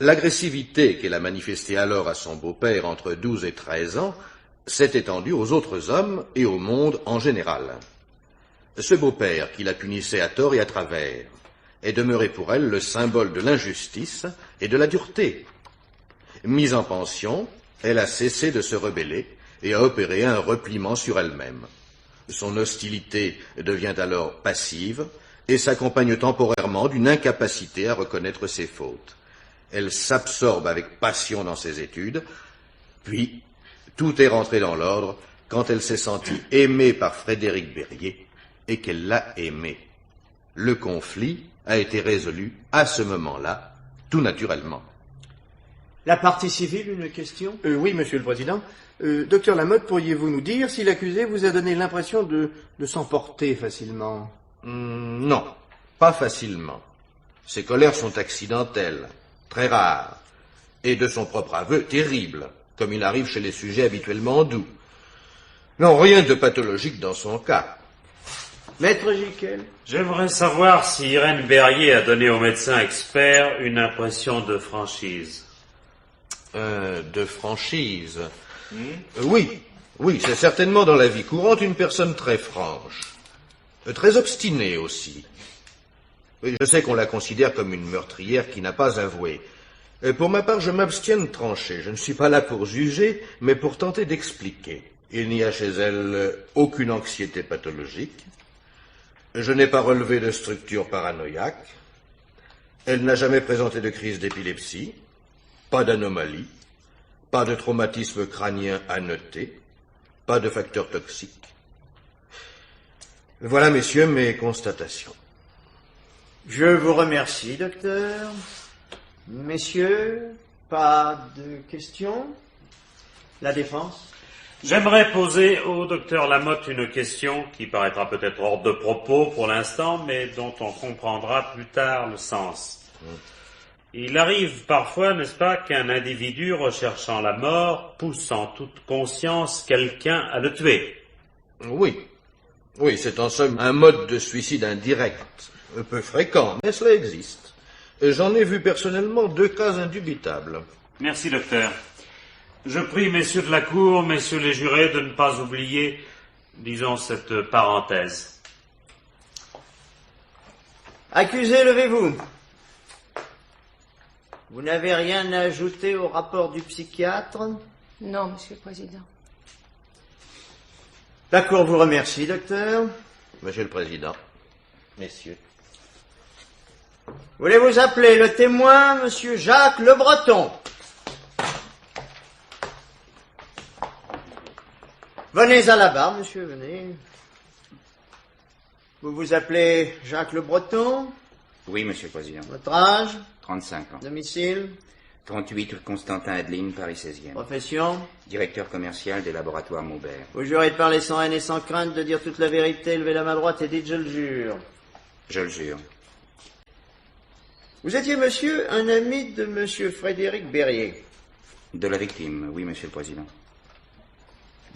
L'agressivité qu'elle a manifestée alors à son beau-père entre 12 et 13 ans s'est étendue aux autres hommes et au monde en général. Ce beau-père, qui la punissait à tort et à travers, est demeuré pour elle le symbole de l'injustice et de la dureté. Mise en pension, elle a cessé de se rebeller et a opéré un repliement sur elle-même. Son hostilité devient alors passive et s'accompagne temporairement d'une incapacité à reconnaître ses fautes. Elle s'absorbe avec passion dans ses études, puis tout est rentré dans l'ordre quand elle s'est sentie aimée par Frédéric Berrier et qu'elle l'a aimé. Le conflit a été résolu à ce moment-là, tout naturellement. La partie civile, une question? Oui, Monsieur le Président. Docteur Lamotte, pourriez-vous nous dire si l'accusé vous a donné l'impression de s'emporter facilement? Non, pas facilement. Ses colères sont accidentelles, très rares, et de son propre aveu, terribles, comme il arrive chez les sujets habituellement doux. Non, rien de pathologique dans son cas. Maître Giquel? J'aimerais savoir si Irène Berrier a donné au médecin expert une impression de franchise. De franchise. Oui, c'est certainement dans la vie courante une personne très franche. Très obstinée aussi. Je sais qu'on la considère comme une meurtrière qui n'a pas avoué. Pour ma part, je m'abstiens de trancher. Je ne suis pas là pour juger, mais pour tenter d'expliquer. Il n'y a chez elle aucune anxiété pathologique. Je n'ai pas relevé de structure paranoïaque. Elle n'a jamais présenté de crise d'épilepsie. Pas d'anomalie. Pas de traumatisme crânien à noter. Pas de facteurs toxiques. Voilà, messieurs, mes constatations. Je vous remercie, docteur. Messieurs, pas de questions? La défense? J'aimerais poser au docteur Lamotte une question qui paraîtra peut-être hors de propos pour l'instant, mais dont on comprendra plus tard le sens. Il arrive parfois, n'est-ce pas, qu'un individu recherchant la mort pousse en toute conscience quelqu'un à le tuer. Oui, c'est en somme un mode de suicide indirect, peu fréquent, mais cela existe. J'en ai vu personnellement 2 cas indubitables. Merci, docteur. Je prie messieurs de la Cour, messieurs les jurés, de ne pas oublier, disons, cette parenthèse. Accusé, levez-vous. Vous n'avez rien à ajouter au rapport du psychiatre? Non, Monsieur le Président. La Cour vous remercie, docteur. Monsieur le Président, messieurs. Voulez-vous appeler le témoin, Monsieur Jacques Le Breton? Venez à la barre, monsieur, venez. Vous vous appelez Jacques Le Breton? Oui, Monsieur le Président. Votre âge? 35 ans. Domicile? 38 Constantin Adeline, Paris 16e. Profession? Directeur commercial des laboratoires Maubert. Vous jurez de parler sans haine et sans crainte, de dire toute la vérité, levez la main droite et dites « je le jure ». Je le jure. Vous étiez, monsieur, un ami de monsieur Frédéric Berrier. De la victime, oui, Monsieur le Président.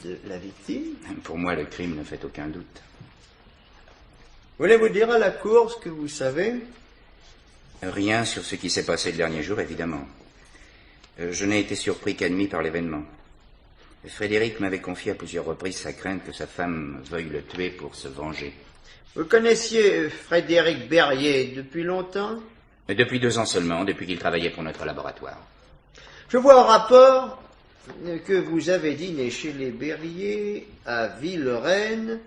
De la victime? Pour moi, le crime ne fait aucun doute. Voulez-vous dire à la cour ce que vous savez? Rien sur ce qui s'est passé le dernier jour, évidemment. Je n'ai été surpris qu'admis par l'événement. Frédéric m'avait confié à plusieurs reprises sa crainte que sa femme veuille le tuer pour se venger. Vous connaissiez Frédéric Berrier depuis longtemps? Depuis 2 ans seulement, depuis qu'il travaillait pour notre laboratoire. Je vois au rapport que vous avez dîné chez les Berrier à Villerennes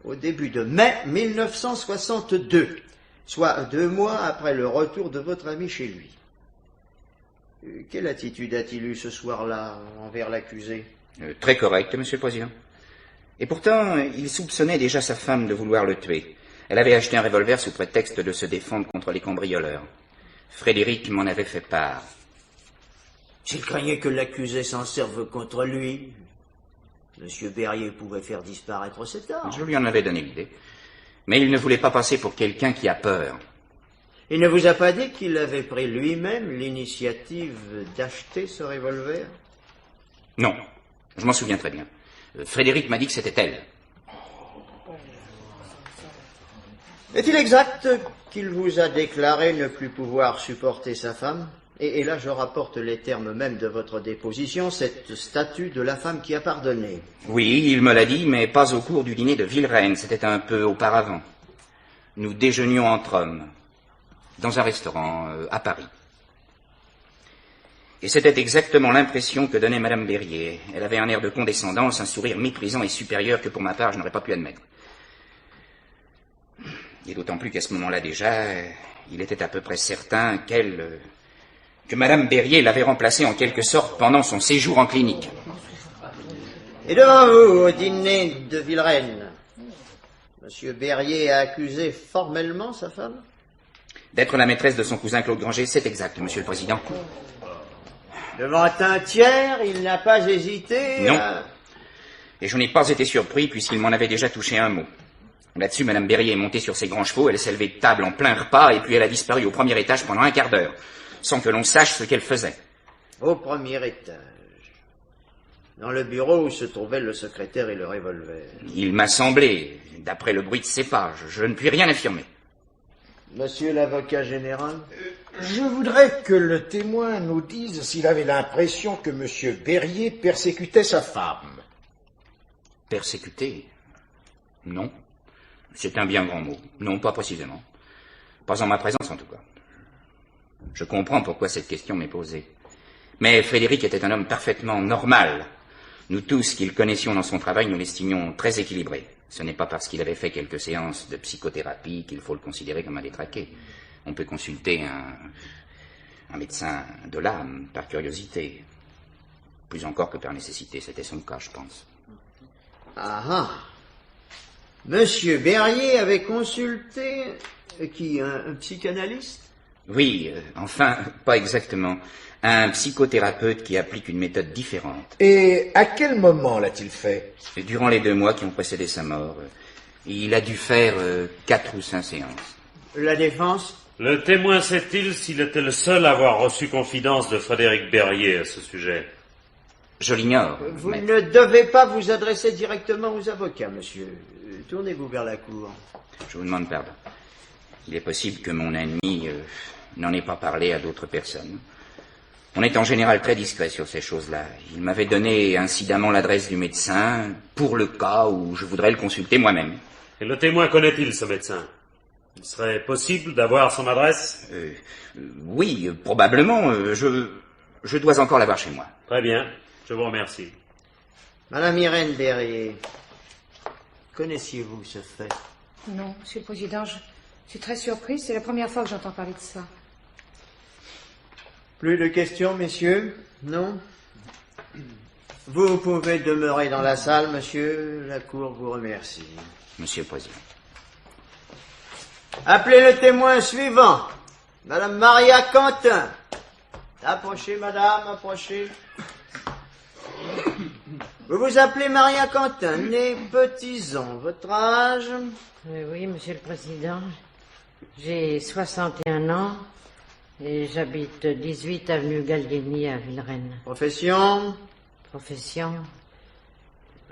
au début de mai 1962, soit 2 mois après le retour de votre ami chez lui. Quelle attitude a-t-il eu ce soir-là envers l'accusé? Très correct, Monsieur le Président. Et pourtant, il soupçonnait déjà sa femme de vouloir le tuer. Elle avait acheté un revolver sous prétexte de se défendre contre les cambrioleurs. Frédéric m'en avait fait part. S'il craignait que l'accusé s'en serve contre lui, Monsieur Berrier pouvait faire disparaître cette arme. Je lui en avais donné l'idée. Mais il ne voulait pas passer pour quelqu'un qui a peur. Il ne vous a pas dit qu'il avait pris lui-même l'initiative d'acheter ce revolver? Non, je m'en souviens très bien. Frédéric m'a dit que c'était elle. Est-il exact qu'il vous a déclaré ne plus pouvoir supporter sa femme? Et là, je rapporte les termes mêmes de votre déposition, cette statue de la femme qui a pardonné. Oui, il me l'a dit, mais pas au cours du dîner de Villerennes, c'était un peu auparavant. Nous déjeunions entre hommes, dans un restaurant à Paris. Et c'était exactement l'impression que donnait Madame Berrier. Elle avait un air de condescendance, un sourire méprisant et supérieur que pour ma part je n'aurais pas pu admettre. Et d'autant plus qu'à ce moment-là déjà, il était à peu près certain que Madame Berrier l'avait remplacée en quelque sorte pendant son séjour en clinique. Et devant vous, au dîner de Villerennes, Monsieur Berrier a accusé formellement sa femme? D'être la maîtresse de son cousin Claude Granger, c'est exact, Monsieur le Président. Devant un tiers, il n'a pas hésité Non. à... Et je n'ai pas été surpris puisqu'il m'en avait déjà touché un mot. Là-dessus, Madame Berrier est montée sur ses grands chevaux, elle s'est levée de table en plein repas et puis elle a disparu au premier étage pendant un quart d'heure, sans que l'on sache ce qu'elle faisait. Au premier étage, dans le bureau où se trouvaient le secrétaire et le revolver. Il m'a semblé, d'après le bruit de ses pas, je ne puis rien affirmer. Monsieur l'avocat général? Je voudrais que le témoin nous dise s'il avait l'impression que Monsieur Berrier persécutait sa femme. Persécuté? Non. C'est un bien grand mot. Non, pas précisément. Pas en ma présence, en tout cas. Je comprends pourquoi cette question m'est posée. Mais Frédéric était un homme parfaitement normal. Nous tous qui le connaissions dans son travail, nous l'estimions très équilibré. Ce n'est pas parce qu'il avait fait quelques séances de psychothérapie qu'il faut le considérer comme un détraqué. On peut consulter un médecin de l'âme, par curiosité. Plus encore que par nécessité, c'était son cas, je pense. Ah ah. Monsieur Berrier avait consulté... qui, un psychanalyste? Oui, enfin, pas exactement. Un psychothérapeute qui applique une méthode différente. Et à quel moment l'a-t-il fait? Durant les 2 mois qui ont précédé sa mort, il a dû faire 4 ou 5 séances. La défense? Le témoin sait-il s'il était le seul à avoir reçu confidence de Frédéric Berrier à ce sujet? Je l'ignore. Vous mais ne devez pas vous adresser directement aux avocats, monsieur. Tournez-vous vers la cour. je vous demande pardon. Il est possible que mon ennemi n'en ait pas parlé à d'autres personnes. On est en général très discret sur ces choses-là. Il m'avait donné incidemment l'adresse du médecin pour le cas où je voudrais le consulter moi-même. Et le témoin connaît-il ce médecin? Il serait possible d'avoir son adresse? Oui, probablement. Je dois encore l'avoir chez moi. Très bien, je vous remercie. Madame Irène Berrier, connaissiez-vous ce fait? Non, Monsieur le Président, je suis très surprise. C'est la première fois que j'entends parler de ça. Plus de questions, messieurs? Non? Vous pouvez demeurer dans la salle, monsieur. La cour vous remercie. Monsieur le Président. Appelez le témoin suivant. Madame Maria Quentin. Approchez, madame, approchez. Vous vous appelez Maria Quentin, née Petitson. Votre âge? Oui, Monsieur le Président. J'ai 61 ans et j'habite 18 avenue Gallieni à Villerennes. Profession? Profession,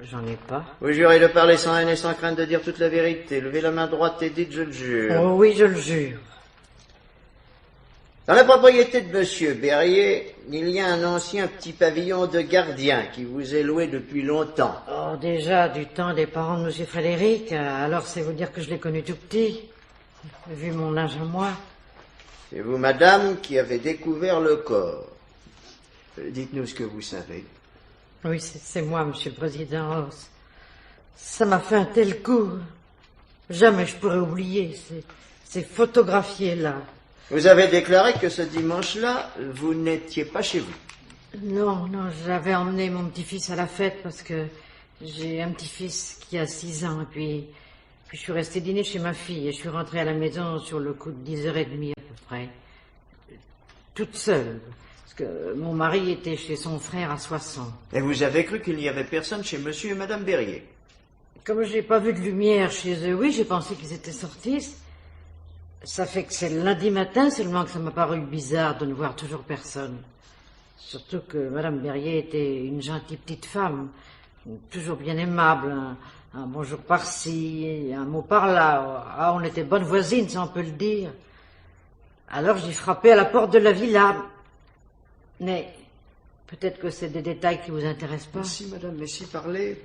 J'en ai pas. Vous jurez de parler sans haine et sans crainte de dire toute la vérité. Levez la main droite et dites « je le jure ». Oh oui, je le jure. Dans la propriété de Monsieur Berrier, il y a un ancien petit pavillon de gardien qui vous est loué depuis longtemps. Oh, déjà, du temps des parents de Monsieur Frédéric, alors c'est vous dire que je l'ai connu tout petit, vu mon âge à moi. C'est vous, madame, qui avez découvert le corps. Dites-nous ce que vous savez. Oui, c'est moi, Monsieur le Président. Oh, ça m'a fait un tel coup. Jamais je pourrais oublier ces photographiés-là. Vous avez déclaré que ce dimanche-là, vous n'étiez pas chez vous. Non, j'avais emmené mon petit-fils à la fête parce que j'ai un petit-fils qui a 6 ans. Et puis je suis restée dîner chez ma fille et je suis rentrée à la maison sur le coup de 10h30 à peu près. Toute seule. Parce que mon mari était chez son frère à Soissons. Et vous avez cru qu'il n'y avait personne chez Monsieur et Madame Berrier. Comme j'ai pas vu de lumière chez eux, oui, j'ai pensé qu'ils étaient sortis. Ça fait que c'est le lundi matin seulement que ça m'a paru bizarre de ne voir toujours personne. Surtout que Madame Berrier était une gentille petite femme, toujours bien aimable, un bonjour par-ci, un mot par-là. Ah, on était bonnes voisines, ça on peut le dire. Alors j'ai frappé à la porte de la villa. Mais peut-être que c'est des détails qui vous intéressent pas. Si, madame, mais si parlez,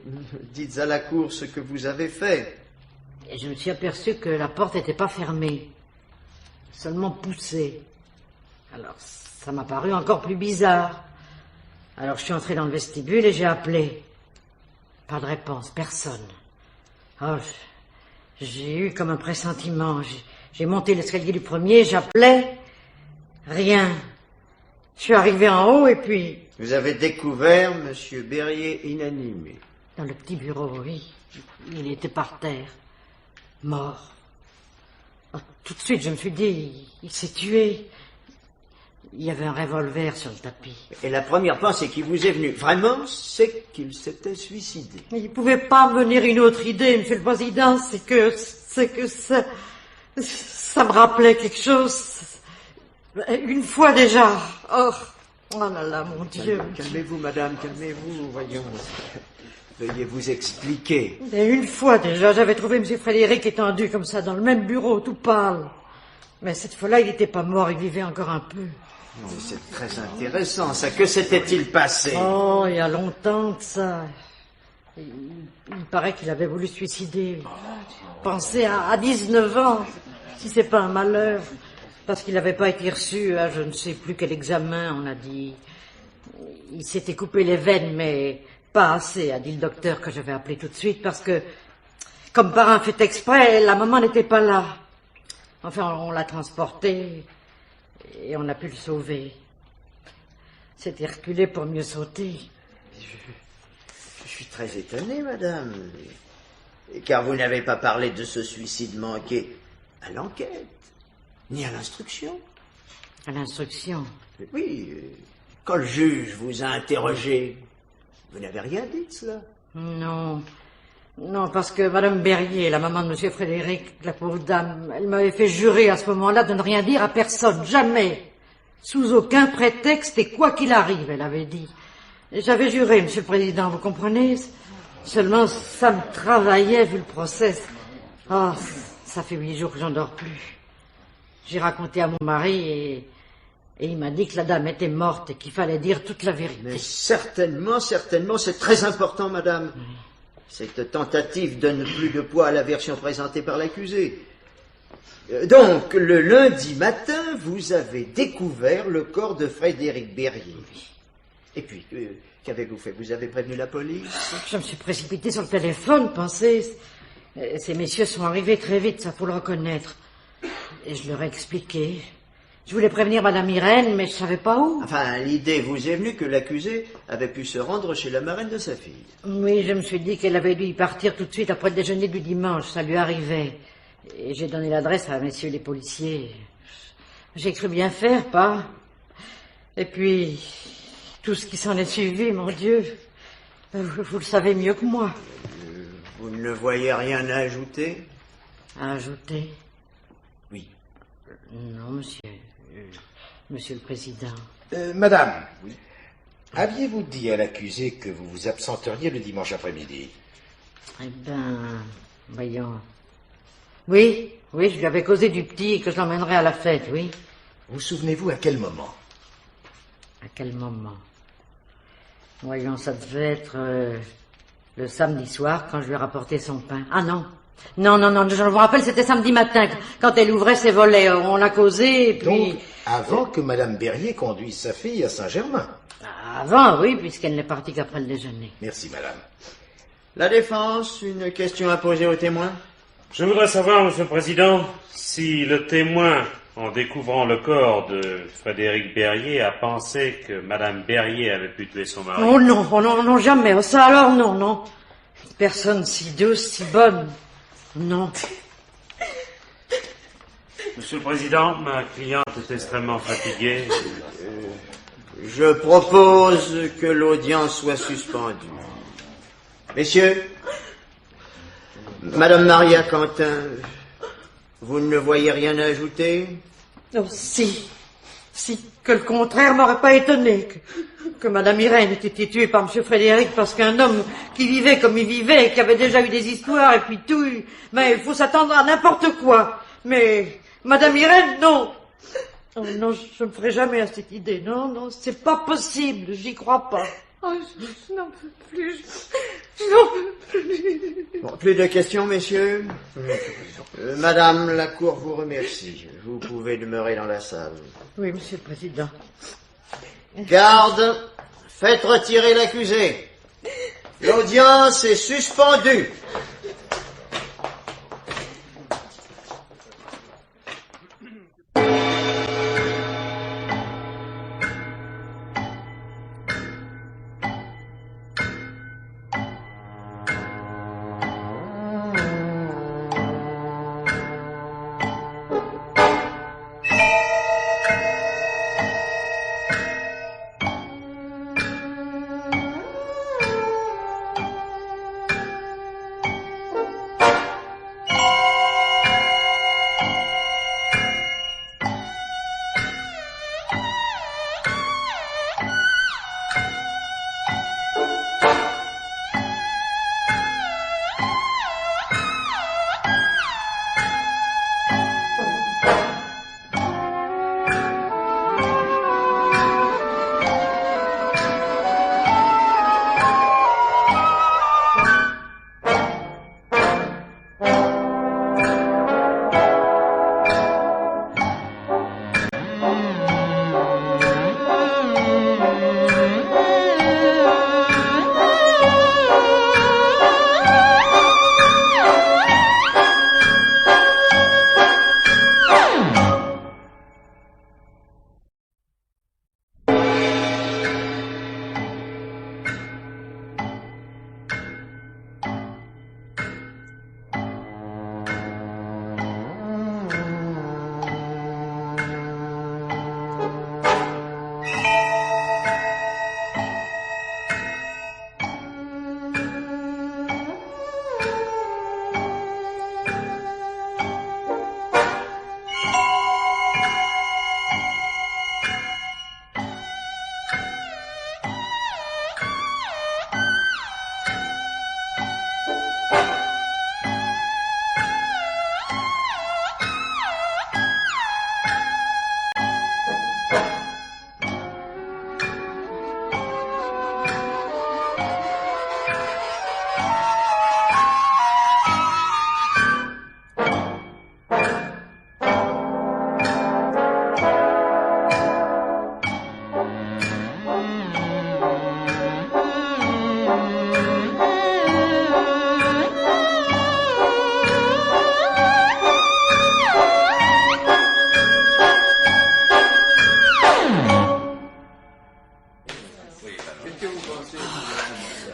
dites à la cour ce que vous avez fait. Et je me suis aperçu que la porte n'était pas fermée, seulement poussée. Alors ça m'a paru encore plus bizarre. Alors je suis entré dans le vestibule et j'ai appelé. Pas de réponse, personne. Oh, j'ai eu comme un pressentiment. J'ai monté l'escalier du premier, j'appelais, rien. Je suis arrivé en haut et puis... Vous avez découvert Monsieur Berrier inanimé. Dans le petit bureau, oui. Il était par terre, mort. Oh, tout de suite, je me suis dit, il s'est tué. Il y avait un revolver sur le tapis. Et la première pensée qui vous est venue, vraiment, c'est qu'il s'était suicidé. Mais il ne pouvait pas me venir une autre idée, Monsieur le Président, c'est que ça me rappelait quelque chose. Une fois déjà. Oh là là, mon Dieu. Calmez-vous, madame, calmez-vous, voyons. Veuillez vous expliquer. Et une fois déjà, j'avais trouvé M. Frédéric étendu comme ça dans le même bureau, tout pâle. Mais cette fois-là, il n'était pas mort, il vivait encore un peu. Non, mais c'est très intéressant, ça. Que s'était-il passé? Oh, il y a longtemps que ça. Il paraît qu'il avait voulu se suicider. Pensez à 19 ans, si c'est pas un malheur. Parce qu'il n'avait pas été reçu à je ne sais plus quel examen, on a dit. Il s'était coupé les veines, mais pas assez, a dit le docteur que j'avais appelé tout de suite, parce que, comme par un fait exprès, la maman n'était pas là. Enfin, on l'a transporté et on a pu le sauver. C'était reculé pour mieux sauter. Je suis très étonné, madame. Car vous n'avez pas parlé de ce suicide manqué à l'enquête, ni à l'instruction. À l'instruction? Oui, quand le juge vous a interrogé, vous n'avez rien dit de cela. Non, parce que Madame Berrier, la maman de Monsieur Frédéric, la pauvre dame, elle m'avait fait jurer à ce moment-là de ne rien dire à personne, jamais, sous aucun prétexte et quoi qu'il arrive, elle avait dit. Et j'avais juré, Monsieur le Président, vous comprenez? Seulement, ça me travaillait vu le procès. Oh, ça fait 8 jours que j'en dors plus. J'ai raconté à mon mari et il m'a dit que la dame était morte et qu'il fallait dire toute la vérité. Mais certainement, c'est très important, madame. Oui. Cette tentative donne plus de poids à la version présentée par l'accusé. Donc, le lundi matin, vous avez découvert le corps de Frédéric Berrier. Et puis, qu'avez-vous fait? Vous avez prévenu la police? Je me suis précipitée sur le téléphone, pensez. Ces messieurs sont arrivés très vite, ça faut le reconnaître. Et je leur ai expliqué. Je voulais prévenir Madame Irène, mais je savais pas où. Enfin, l'idée vous est venue que l'accusé avait pu se rendre chez la marraine de sa fille. Oui, je me suis dit qu'elle avait dû y partir tout de suite après le déjeuner du dimanche, ça lui arrivait. Et j'ai donné l'adresse à messieurs les policiers. J'ai cru bien faire, pas? Et puis, tout ce qui s'en est suivi, mon Dieu, vous le savez mieux que moi. Vous ne voyez rien à ajouter? À ajouter? Oui. Non, monsieur le Président. Madame, oui. Aviez-vous dit à l'accusé que vous vous absenteriez le dimanche après-midi? Eh ben, voyons. Oui, je lui avais causé du petit et que je l'emmènerais à la fête, oui. Vous souvenez-vous à quel moment? À quel moment? Voyons, ça devait être le samedi soir quand je lui ai rapporté son pain. Ah non, je me rappelle, c'était samedi matin, quand elle ouvrait ses volets. On a causé, et puis... Donc, avant que Madame Berrier conduise sa fille à Saint-Germain. Avant, oui, puisqu'elle n'est partie qu'après le déjeuner. Merci, madame. La défense, une question à poser au témoin? Je voudrais savoir, Monsieur le Président, si le témoin, en découvrant le corps de Frédéric Berrier, a pensé que Madame Berrier avait pu tuer son mari. Oh non, jamais. Oh, ça alors, non. Personne si douce, si bonne. Non. Monsieur le Président, ma cliente est extrêmement fatiguée. Je propose que l'audience soit suspendue. Messieurs, Madame Maria Quentin, vous ne voyez rien à ajouter? Oh, si, que le contraire m'aurait pas étonné, que Madame Irène ait été tuée par Monsieur Frédéric parce qu'un homme qui vivait comme il vivait, qui avait déjà eu des histoires et puis tout, mais il faut s'attendre à n'importe quoi. Mais Madame Irène, non. Oh, non, je me ferai jamais à cette idée. Non, c'est pas possible, j'y crois pas. Oh, je n'en peux plus. Je n'en peux plus. Bon, plus de questions, messieurs? Madame, la Cour vous remercie. Vous pouvez demeurer dans la salle. Oui, Monsieur le Président. Garde, faites retirer l'accusé. L'audience est suspendue.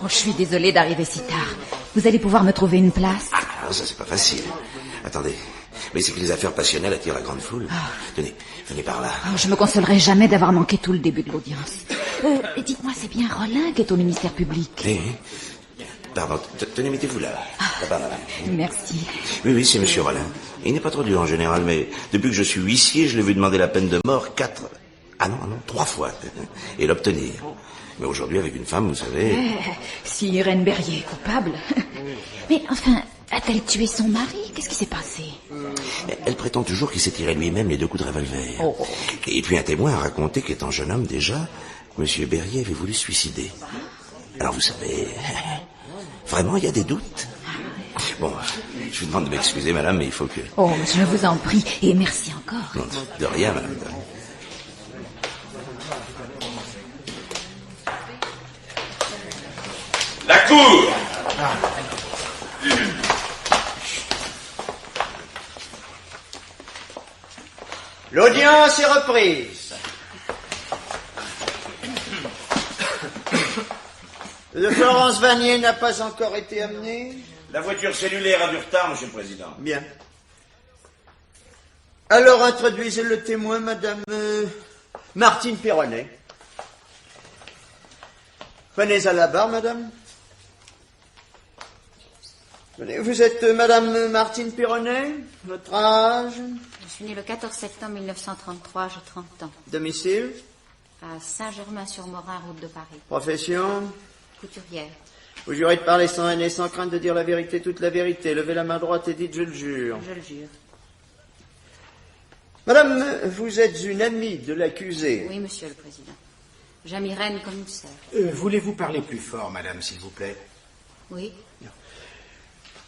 Oh, je suis désolée d'arriver si tard. Vous allez pouvoir me trouver une place? Ah, ça c'est pas facile. Attendez, mais c'est que les affaires passionnelles attirent la grande foule. Tenez, venez par là. Oh, je me consolerai jamais d'avoir manqué tout le début de l'audience. Dites-moi, c'est bien Rollin qui est au ministère public? Pardon, tenez, mettez-vous là. Là-bas, madame. Merci. Oui, c'est monsieur Rollin. Il n'est pas trop dur en général, mais depuis que je suis huissier, je l'ai vu demander la peine de mort 4 Ah non, 3 fois. Et l'obtenir. Mais aujourd'hui, avec une femme, vous savez... Si Irène Berrier est coupable... Mais enfin, a-t-elle tué son mari? Qu'est-ce qui s'est passé? Elle prétend toujours qu'il s'est tiré lui-même les 2 coups de revolver. Et puis un témoin a raconté qu'étant jeune homme déjà, Monsieur Berrier avait voulu se suicider. Alors vous savez... Vraiment, il y a des doutes. Bon, je vous demande de m'excuser, madame, mais il faut que... Oh, je vous en prie, et merci encore. Non, de rien, madame. La cour! L'audience est reprise. Le Florence Vanier n'a pas encore été amené? La voiture cellulaire a du retard, Monsieur le Président. Bien. Alors introduisez le témoin, Madame Martine Perronnet. Venez à la barre, Madame. Venez, vous êtes Madame Martine Perronnet? Votre âge? Je suis née le 14 septembre 1933, j'ai 30 ans. Domicile? À Saint-Germain-sur-Morin, route de Paris. Profession? Couturière. Vous jurez de parler sans haine et sans crainte de dire la vérité, toute la vérité. Levez la main droite et dites « je le jure ». Je le jure. Madame, vous êtes une amie de l'accusé. Oui, Monsieur le Président. J'aime Irène comme une sœur. Voulez-vous parler plus fort, madame, s'il vous plaît? Oui.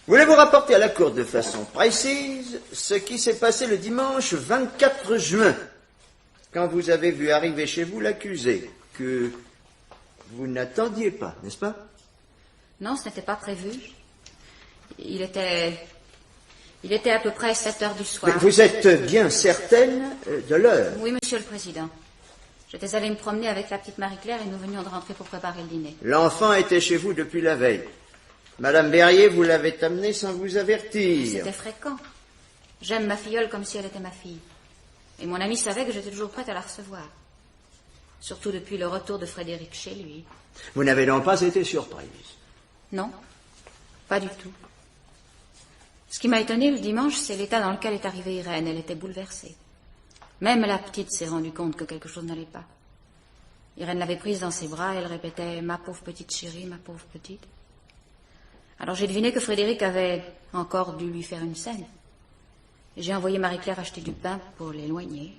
Voulez-vous rapporter à la Cour de façon précise ce qui s'est passé le dimanche 24 juin, quand vous avez vu arriver chez vous l'accusé, que vous n'attendiez pas, n'est-ce pas? Non, ce n'était pas prévu. Il était à peu près 7 heures du soir. Mais vous êtes bien certaine de l'heure? Oui, Monsieur le Président. J'étais allée me promener avec la petite Marie-Claire et nous venions de rentrer pour préparer le dîner. L'enfant était chez vous depuis la veille. Madame Berrier vous l'avait amené sans vous avertir. C'était fréquent. J'aime ma filleule comme si elle était ma fille. Et mon ami savait que j'étais toujours prête à la recevoir. Surtout depuis le retour de Frédéric chez lui. Vous n'avez donc pas été surprise? Non, pas du tout. Ce qui m'a étonnée le dimanche, c'est l'état dans lequel est arrivée Irène. Elle était bouleversée. Même la petite s'est rendue compte que quelque chose n'allait pas. Irène l'avait prise dans ses bras, elle répétait « ma pauvre petite chérie, ma pauvre petite ». Alors j'ai deviné que Frédéric avait encore dû lui faire une scène. Et j'ai envoyé Marie-Claire acheter du pain pour l'éloigner.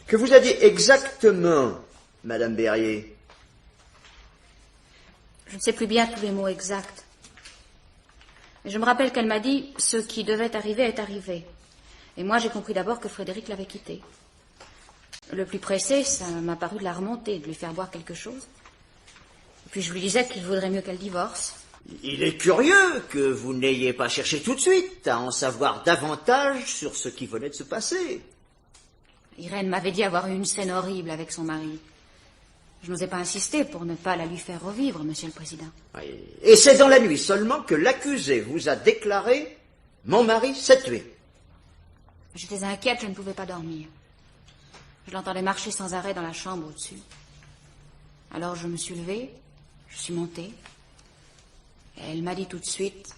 Que vous a dit exactement, Madame Berrier? Je ne sais plus bien tous les mots exacts. Mais je me rappelle qu'elle m'a dit « ce qui devait arriver est arrivé ». Et moi j'ai compris d'abord que Frédéric l'avait quittée. Le plus pressé, ça m'a paru de la remonter, de lui faire boire quelque chose. Et puis je lui disais qu'il vaudrait mieux qu'elle divorce. Il est curieux que vous n'ayez pas cherché tout de suite à en savoir davantage sur ce qui venait de se passer. Irène m'avait dit avoir eu une scène horrible avec son mari. Je n'osais pas insister pour ne pas la lui faire revivre, Monsieur le Président. Et c'est dans la nuit seulement que l'accusé vous a déclaré « mon mari s'est tué ». J'étais inquiète, je ne pouvais pas dormir. Je l'entendais marcher sans arrêt dans la chambre au-dessus. Alors je me suis levée, je suis montée. Et elle m'a dit tout de suite,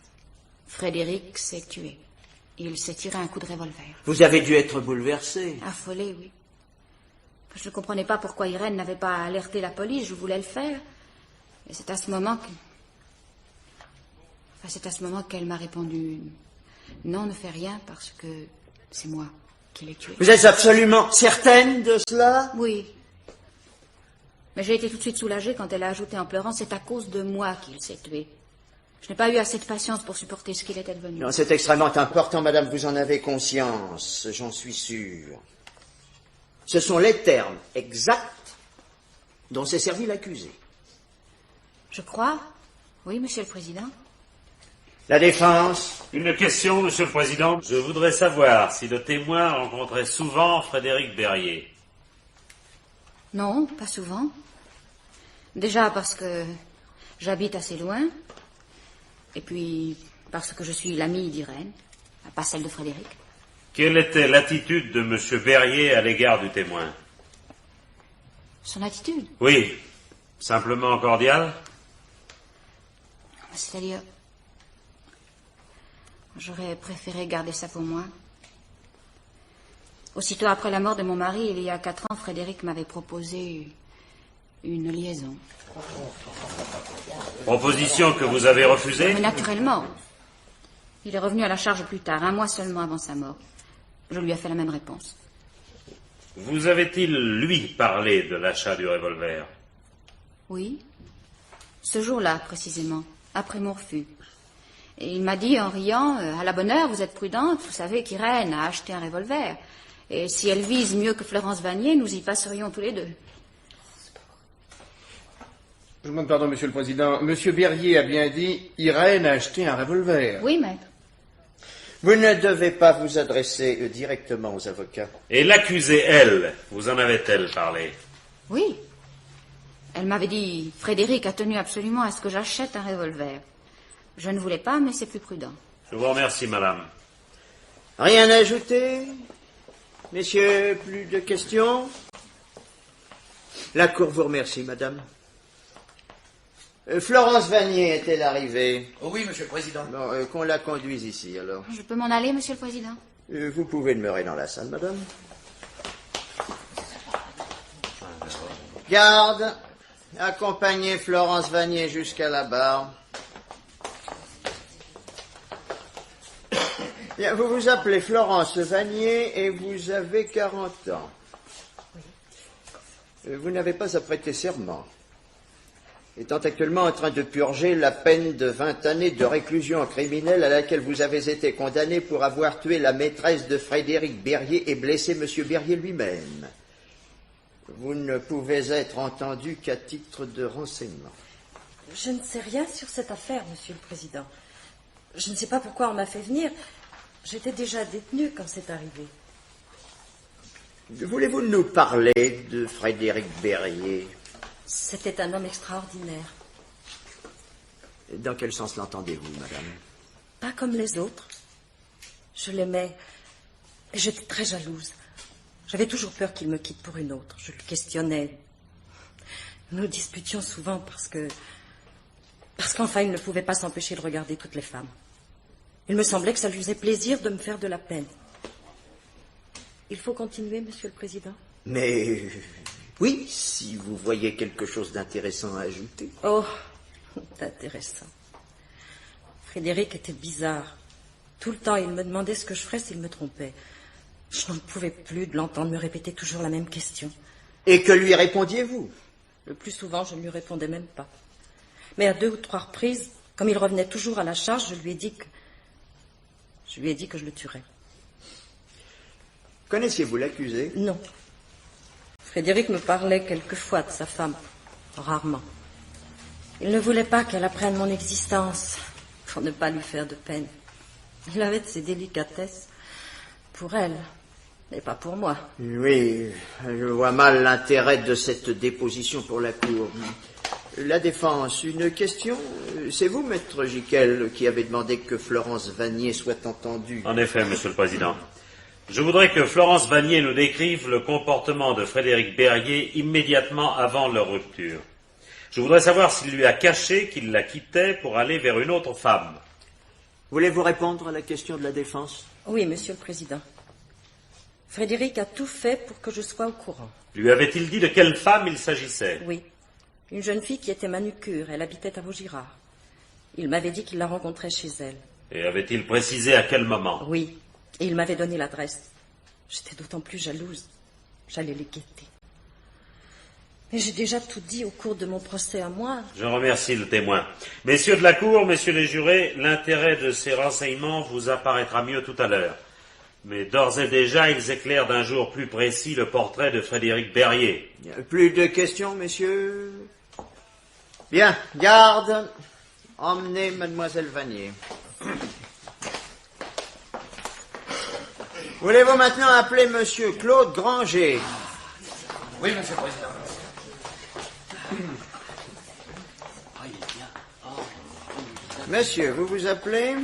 Frédéric s'est tué. Il s'est tiré un coup de revolver. Vous avez dû être bouleversée. Affolée, oui. Je ne comprenais pas pourquoi Irène n'avait pas alerté la police, je voulais le faire. Et c'est à ce moment qu'elle m'a répondu, non, ne fais rien parce que c'est moi qui l'ai tué. Vous êtes absolument certaine de cela? Oui. Mais j'ai été tout de suite soulagée quand elle a ajouté en pleurant, c'est à cause de moi qu'il s'est tué. Je n'ai pas eu assez de patience pour supporter ce qu'il était devenu. Non, c'est extrêmement important, madame, vous en avez conscience, j'en suis sûr. Ce sont les termes exacts dont s'est servi l'accusé. Je crois. Oui, Monsieur le Président. La défense. Une question, Monsieur le Président. Je voudrais savoir si le témoin rencontrait souvent Frédéric Berrier. Non, pas souvent. Déjà parce que j'habite assez loin. Et puis parce que je suis l'amie d'Irène, pas celle de Frédéric. Quelle était l'attitude de Monsieur Berrier à l'égard du témoin? Son attitude? Oui. Simplement cordiale? C'est-à-dire... J'aurais préféré garder ça pour moi. Aussitôt après la mort de mon mari, il y a 4 ans, Frédéric m'avait proposé une liaison. Proposition que vous avez refusée? Mais naturellement. Il est revenu à la charge plus tard, 1 mois seulement avant sa mort. Je lui ai fait la même réponse. Vous avait-il, lui, parlé de l'achat du revolver? Oui. Ce jour-là, précisément, après mon refus. Et il m'a dit en riant, à la bonne heure, vous êtes prudente, vous savez qu'Irène a acheté un revolver. Et si elle vise mieux que Florence Vanier, nous y passerions tous les deux. Je demande pardon, Monsieur le Président. Monsieur Berrier a bien dit Irène a acheté un revolver. Oui, maître. Vous ne devez pas vous adresser directement aux avocats. Et l'accusée, elle, vous en avait-elle parlé? Oui. Elle m'avait dit, Frédéric a tenu absolument à ce que j'achète un revolver. Je ne voulais pas, mais c'est plus prudent. Je vous remercie, madame. Rien à ajouter? Messieurs, plus de questions? La Cour vous remercie, madame. Florence Vanier est-elle arrivée? Oh oui, Monsieur le Président. Bon, qu'on la conduise ici, alors. Je peux m'en aller, Monsieur le Président? Vous pouvez demeurer dans la salle, madame. Garde, accompagnez Florence Vanier jusqu'à la barre. Bien, vous vous appelez Florence Vanier et vous avez 40 ans. Vous n'avez pas à prêter serment. Étant actuellement en train de purger la peine de 20 années de réclusion criminelle à laquelle vous avez été condamné pour avoir tué la maîtresse de Frédéric Berrier et blessé M. Berrier lui-même. Vous ne pouvez être entendu qu'à titre de renseignement. Je ne sais rien sur cette affaire, Monsieur le Président. Je ne sais pas pourquoi on m'a fait venir. J'étais déjà détenue quand c'est arrivé. Voulez-vous nous parler de Frédéric Berrier? C'était un homme extraordinaire. Dans quel sens l'entendez-vous, madame? Pas comme les autres. Je l'aimais et j'étais très jalouse. J'avais toujours peur qu'il me quitte pour une autre. Je le questionnais. Nous disputions souvent parce qu'enfin il ne pouvait pas s'empêcher de regarder toutes les femmes. Il me semblait que ça lui faisait plaisir de me faire de la peine. Il faut continuer, Monsieur le Président? Mais oui, si vous voyez quelque chose d'intéressant à ajouter. Oh, intéressant. Frédéric était bizarre. Tout le temps, il me demandait ce que je ferais s'il me trompait. Je n'en pouvais plus de l'entendre me répéter toujours la même question. Et que lui répondiez-vous? Le plus souvent, je ne lui répondais même pas. Mais à 2 ou 3 reprises, comme il revenait toujours à la charge, je lui ai dit que je le tuerais. Connaissiez-vous l'accusé? Non. Frédéric me parlait quelquefois de sa femme, rarement. Il ne voulait pas qu'elle apprenne mon existence, pour ne pas lui faire de peine. Il avait de ses délicatesses pour elle, mais pas pour moi. Oui, je vois mal l'intérêt de cette déposition pour la Cour. La défense, une question? C'est vous, maître Giquel, qui avez demandé que Florence Vanier soit entendue? En effet, Monsieur le Président. Je voudrais que Florence Vanier nous décrive le comportement de Frédéric Berrier immédiatement avant leur rupture. Je voudrais savoir s'il lui a caché qu'il la quittait pour aller vers une autre femme. Voulez-vous répondre à la question de la défense? Oui, Monsieur le Président. Frédéric a tout fait pour que je sois au courant. Lui avait-il dit de quelle femme il s'agissait? Oui. Une jeune fille qui était manucure. Elle habitait à Vaugirard. Il m'avait dit qu'il la rencontrait chez elle. Et avait-il précisé à quel moment? Oui. Et il m'avait donné l'adresse. J'étais d'autant plus jalouse. J'allais les guetter. Mais j'ai déjà tout dit au cours de mon procès à moi. Je remercie le témoin. Messieurs de la Cour, messieurs les jurés, l'intérêt de ces renseignements vous apparaîtra mieux tout à l'heure. Mais d'ores et déjà, ils éclairent d'un jour plus précis le portrait de Frédéric Berrier. Plus de questions, messieurs? Bien, garde. Emmenez mademoiselle Vanier. Voulez-vous maintenant appeler monsieur Claude Granger? Oui, Monsieur le Président. Monsieur, vous vous appelez?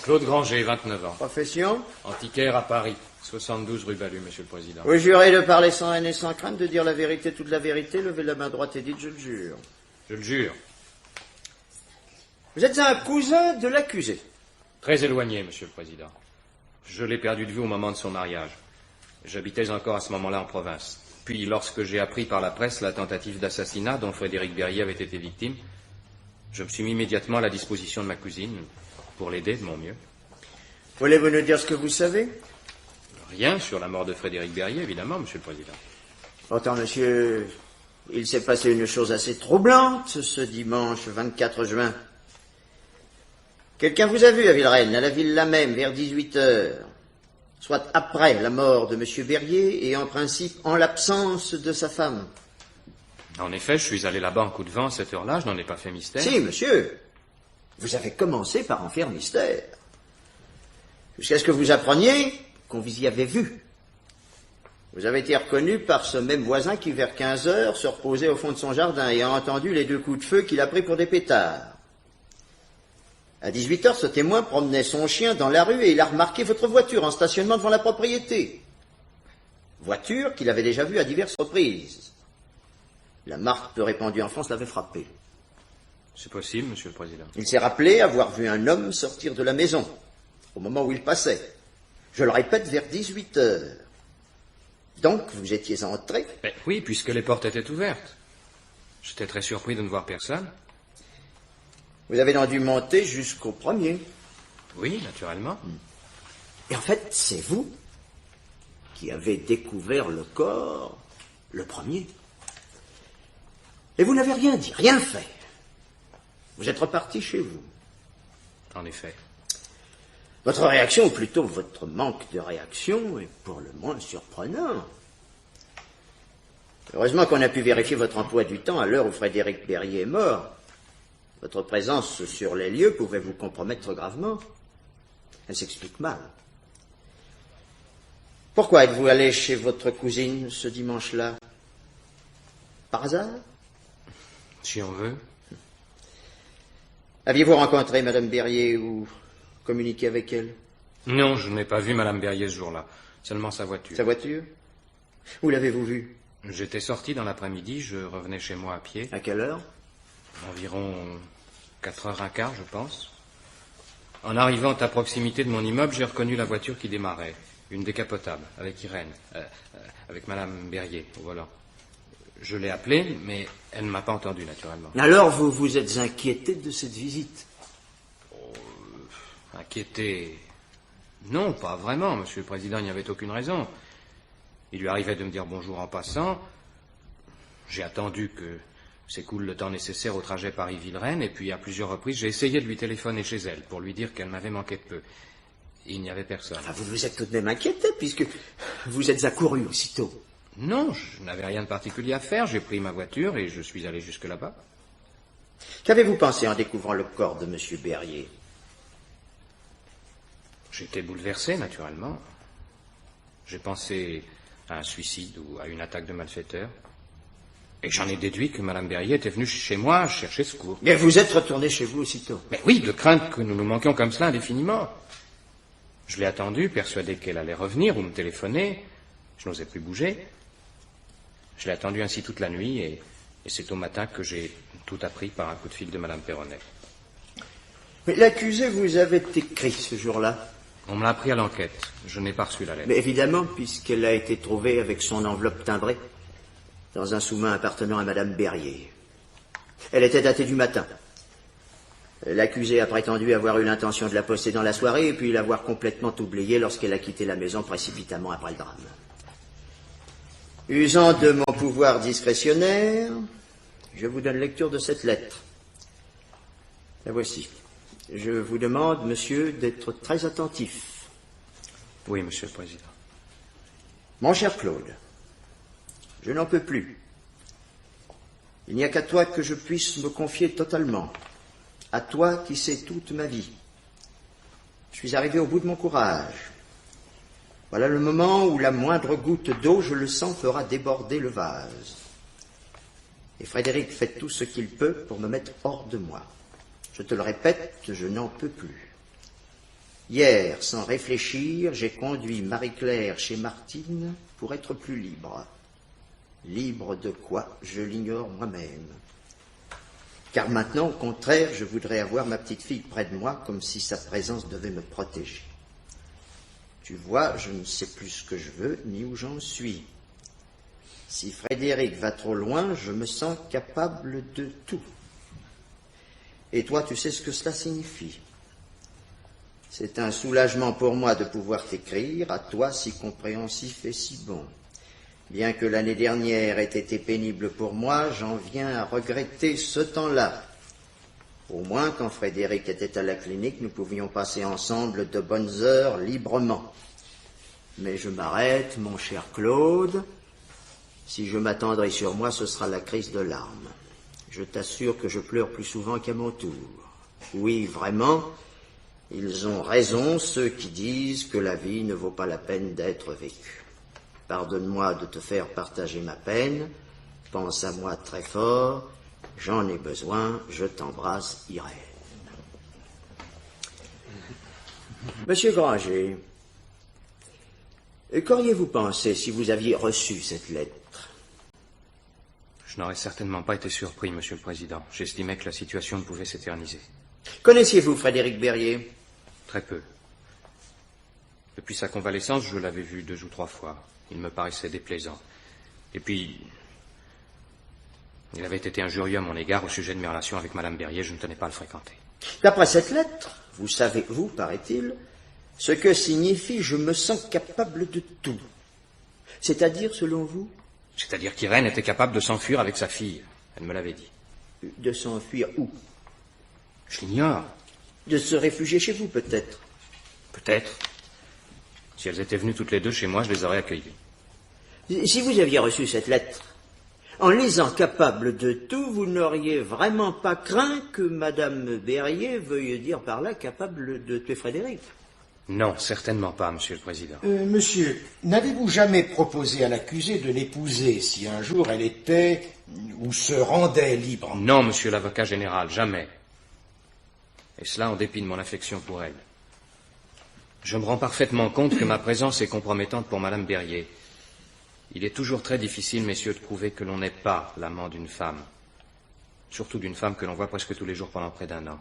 Claude Granger, 29 ans. Profession? Antiquaire à Paris, 72 rue Balu, Monsieur le Président. Vous jurez de parler sans haine et sans crainte, de dire la vérité, toute la vérité, levez la main droite et dites « je le jure ». Je le jure. Vous êtes un cousin de l'accusé? Très éloigné, Monsieur le Président. Je l'ai perdu de vue au moment de son mariage. J'habitais encore à ce moment-là en province. Puis, lorsque j'ai appris par la presse la tentative d'assassinat dont Frédéric Berrier avait été victime, je me suis mis immédiatement à la disposition de ma cousine pour l'aider de mon mieux. Voulez-vous nous dire ce que vous savez? Rien sur la mort de Frédéric Berrier, évidemment, Monsieur le Président. Pourtant, monsieur, il s'est passé une chose assez troublante ce dimanche 24 juin. Quelqu'un vous a vu à Villerennes, à la villa même, vers 18h, soit après la mort de monsieur Berrier et en principe en l'absence de sa femme. En effet, je suis allé là-bas en coup de vent à cette heure-là, je n'en ai pas fait mystère. Si, monsieur, vous avez commencé par en faire mystère. Jusqu'à ce que vous appreniez qu'on vous y avait vu. Vous avez été reconnu par ce même voisin qui, vers 15h, se reposait au fond de son jardin et a entendu les 2 coups de feu qu'il a pris pour des pétards. À 18h, ce témoin promenait son chien dans la rue et il a remarqué votre voiture en stationnement devant la propriété. Voiture qu'il avait déjà vue à diverses reprises. La marque peu répandue en France l'avait frappé. C'est possible, Monsieur le Président. Il s'est rappelé avoir vu un homme sortir de la maison, au moment où il passait. Je le répète, vers 18h. Donc, vous étiez entré? Oui, puisque les portes étaient ouvertes. J'étais très surpris de ne voir personne. Vous avez donc dû monter jusqu'au premier? Oui, naturellement. Et en fait, c'est vous qui avez découvert le corps le premier. Et vous n'avez rien dit, rien fait. Vous êtes reparti chez vous. En effet. Votre réaction, ou plutôt votre manque de réaction, est pour le moins surprenant. Heureusement qu'on a pu vérifier votre emploi du temps à l'heure où Frédéric Berrier est mort. Votre présence sur les lieux pouvait vous compromettre gravement. Elle s'explique mal. Pourquoi êtes-vous allé chez votre cousine ce dimanche-là? Par hasard? Si on veut. Aviez-vous rencontré Madame Berrier ou communiqué avec elle? Non, je n'ai pas vu Madame Berrier ce jour-là. Seulement sa voiture. Sa voiture? Où l'avez-vous vue? J'étais sorti dans l'après-midi, je revenais chez moi à pied. À quelle heure? Environ 4h15, je pense. En arrivant à proximité de mon immeuble, j'ai reconnu la voiture qui démarrait. Une décapotable, avec Irène, avec Madame Berrier au volant. Je l'ai appelée, mais elle ne m'a pas entendu, naturellement. Alors vous vous êtes inquiété de cette visite? Inquiété? Non, pas vraiment, Monsieur le Président, il n'y avait aucune raison. Il lui arrivait de me dire bonjour en passant. J'ai attendu que s'écoule le temps nécessaire au trajet Paris-Villerennes, et puis à plusieurs reprises, j'ai essayé de lui téléphoner chez elle pour lui dire qu'elle m'avait manqué de peu. Il n'y avait personne. Enfin, vous vous êtes tout de même inquiété, puisque vous êtes accouru aussitôt. Non, je n'avais rien de particulier à faire. J'ai pris ma voiture et je suis allé jusque là-bas. Qu'avez-vous pensé en découvrant le corps de M. Berrier? J'étais bouleversé, naturellement. J'ai pensé à un suicide ou à une attaque de malfaiteurs. Et j'en ai déduit que Mme Berrier était venue chez moi chercher secours. Mais vous êtes retourné chez vous aussitôt? Mais oui, de crainte que nous nous manquions comme cela indéfiniment. Je l'ai attendue, persuadé qu'elle allait revenir ou me téléphoner. Je n'osais plus bouger. Je l'ai attendue ainsi toute la nuit et c'est au matin que j'ai tout appris par un coup de fil de Mme Perronnet. Mais l'accusé vous avait écrit ce jour-là? On me l'a appris à l'enquête. Je n'ai pas reçu la lettre. Mais évidemment, puisqu'elle a été trouvée avec son enveloppe timbrée dans un sous-main appartenant à Mme Berrier. Elle était datée du matin. L'accusé a prétendu avoir eu l'intention de la poster dans la soirée et puis l'avoir complètement oubliée lorsqu'elle a quitté la maison précipitamment après le drame. Usant de mon pouvoir discrétionnaire, je vous donne lecture de cette lettre. La voici. Je vous demande, monsieur, d'être très attentif. Oui, Monsieur le Président. Mon cher Claude, je n'en peux plus. Il n'y a qu'à toi que je puisse me confier totalement. À toi qui sais toute ma vie. Je suis arrivé au bout de mon courage. Voilà le moment où la moindre goutte d'eau, je le sens, fera déborder le vase. Et Frédéric fait tout ce qu'il peut pour me mettre hors de moi. Je te le répète, je n'en peux plus. Hier, sans réfléchir, j'ai conduit Marie-Claire chez Martine pour être plus libre. Libre de quoi, je l'ignore moi-même. Car maintenant, au contraire, je voudrais avoir ma petite fille près de moi, comme si sa présence devait me protéger. Tu vois, je ne sais plus ce que je veux ni où j'en suis. Si Frédéric va trop loin, je me sens capable de tout. Et toi, tu sais ce que cela signifie. C'est un soulagement pour moi de pouvoir t'écrire, à toi si compréhensif et si bon. Bien que l'année dernière ait été pénible pour moi, j'en viens à regretter ce temps-là. Au moins, quand Frédéric était à la clinique, nous pouvions passer ensemble de bonnes heures librement. Mais je m'arrête, mon cher Claude. Si je m'attendrai sur moi, ce sera la crise de larmes. Je t'assure que je pleure plus souvent qu'à mon tour. Oui, vraiment, ils ont raison, ceux qui disent que la vie ne vaut pas la peine d'être vécue. Pardonne-moi de te faire partager ma peine. Pense à moi très fort. J'en ai besoin. Je t'embrasse, Irène. Monsieur Granger, qu'auriez-vous pensé si vous aviez reçu cette lettre? Je n'aurais certainement pas été surpris, Monsieur le Président. J'estimais que la situation ne pouvait s'éterniser. Connaissiez-vous Frédéric Berrier? Très peu. Depuis sa convalescence, je l'avais vu 2 ou 3 fois. Il me paraissait déplaisant. Et puis, il avait été injurieux à mon égard au sujet de mes relations avec Madame Berrier. Je ne tenais pas à le fréquenter. D'après cette lettre, vous savez, vous, paraît-il, ce que signifie « je me sens capable de tout ». C'est-à-dire, selon vous? C'est-à-dire qu'Irène était capable de s'enfuir avec sa fille. Elle me l'avait dit. De s'enfuir où? Je l'ignore. De se réfugier chez vous, peut-être? Peut-être. Si elles étaient venues toutes les deux chez moi, je les aurais accueillies. Si vous aviez reçu cette lettre, en lisant capable de tout, vous n'auriez vraiment pas craint que Madame Berrier veuille dire par là capable de tuer Frédéric? Non, certainement pas, Monsieur le Président. Monsieur, n'avez-vous jamais proposé à l'accusée de l'épouser si un jour elle était ou se rendait libre? Non, Monsieur l'avocat général, jamais. Et cela en dépit de mon affection pour elle. Je me rends parfaitement compte que ma présence est compromettante pour Madame Berrier. Il est toujours très difficile, messieurs, de prouver que l'on n'est pas l'amant d'une femme. Surtout d'une femme que l'on voit presque tous les jours pendant près d'1 an.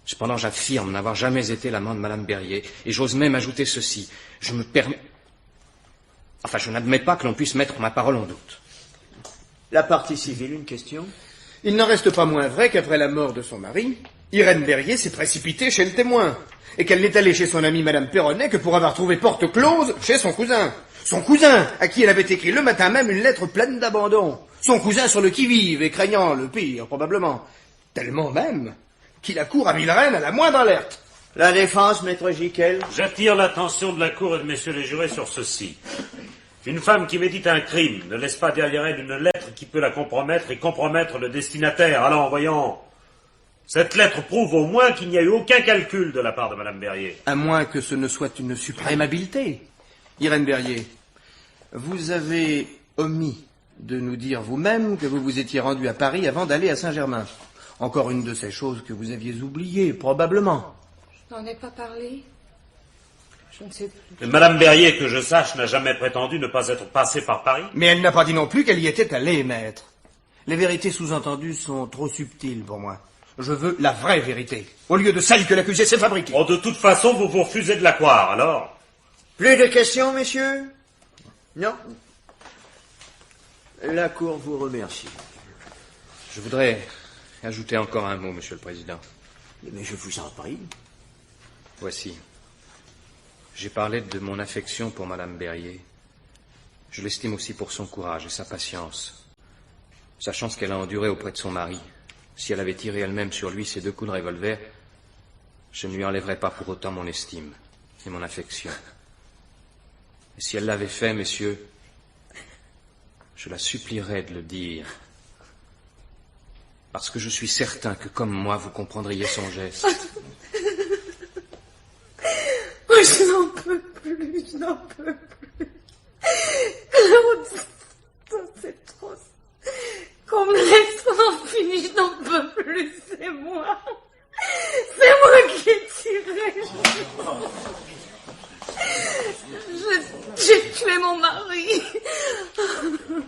Cependant, j'affirme n'avoir jamais été l'amant de Madame Berrier, et j'ose même ajouter ceci. Je n'admets pas que l'on puisse mettre ma parole en doute. La partie civile, une question? Il n'en reste pas moins vrai qu'après la mort de son mari, Irène Berrier s'est précipitée chez le témoin, et qu'elle n'est allée chez son amie Madame Perronnet que pour avoir trouvé porte close chez son cousin. Son cousin, à qui elle avait écrit le matin même une lettre pleine d'abandon. Son cousin sur le qui-vive et craignant le pire, probablement. Tellement même qu'il accourt à Villereine à la moindre alerte. La défense, maître Giquel? J'attire l'attention de la Cour et de messieurs les jurés sur ceci. Une femme qui médite un crime ne laisse pas derrière elle une lettre qui peut la compromettre et compromettre le destinataire. Alors, voyons, cette lettre prouve au moins qu'il n'y a eu aucun calcul de la part de Madame Berrier. À moins que ce ne soit une suprême habileté. Irène Berrier, vous avez omis de nous dire vous-même que vous vous étiez rendu à Paris avant d'aller à Saint-Germain. Encore une de ces choses que vous aviez oubliées, probablement. Je n'en ai pas parlé. Je ne sais plus. Madame Berrier, que je sache, n'a jamais prétendu ne pas être passée par Paris. Mais elle n'a pas dit non plus qu'elle y était allée, maître. Les vérités sous-entendues sont trop subtiles pour moi. Je veux la vraie vérité, au lieu de celle que l'accusé s'est fabriquée. Oh, de toute façon, vous vous refusez de la croire, alors? Plus de questions, messieurs? Non? La Cour vous remercie. Je voudrais ajouter encore un mot, Monsieur le Président. Mais je vous en prie. Voici. J'ai parlé de mon affection pour Madame Berrier. Je l'estime aussi pour son courage et sa patience. Sachant ce qu'elle a enduré auprès de son mari, si elle avait tiré elle-même sur lui ses 2 coups de revolver, je ne lui enlèverais pas pour autant mon estime et mon affection. Et si elle l'avait fait, messieurs, je la supplierais de le dire. Parce que je suis certain que, comme moi, vous comprendriez son geste. Oh, je n'en peux plus, je n'en peux plus. Claude, c'est trop. Qu'on me laisse tranquille, je n'en peux plus, c'est moi. C'est moi qui ai tiré. J'ai tué mon mari.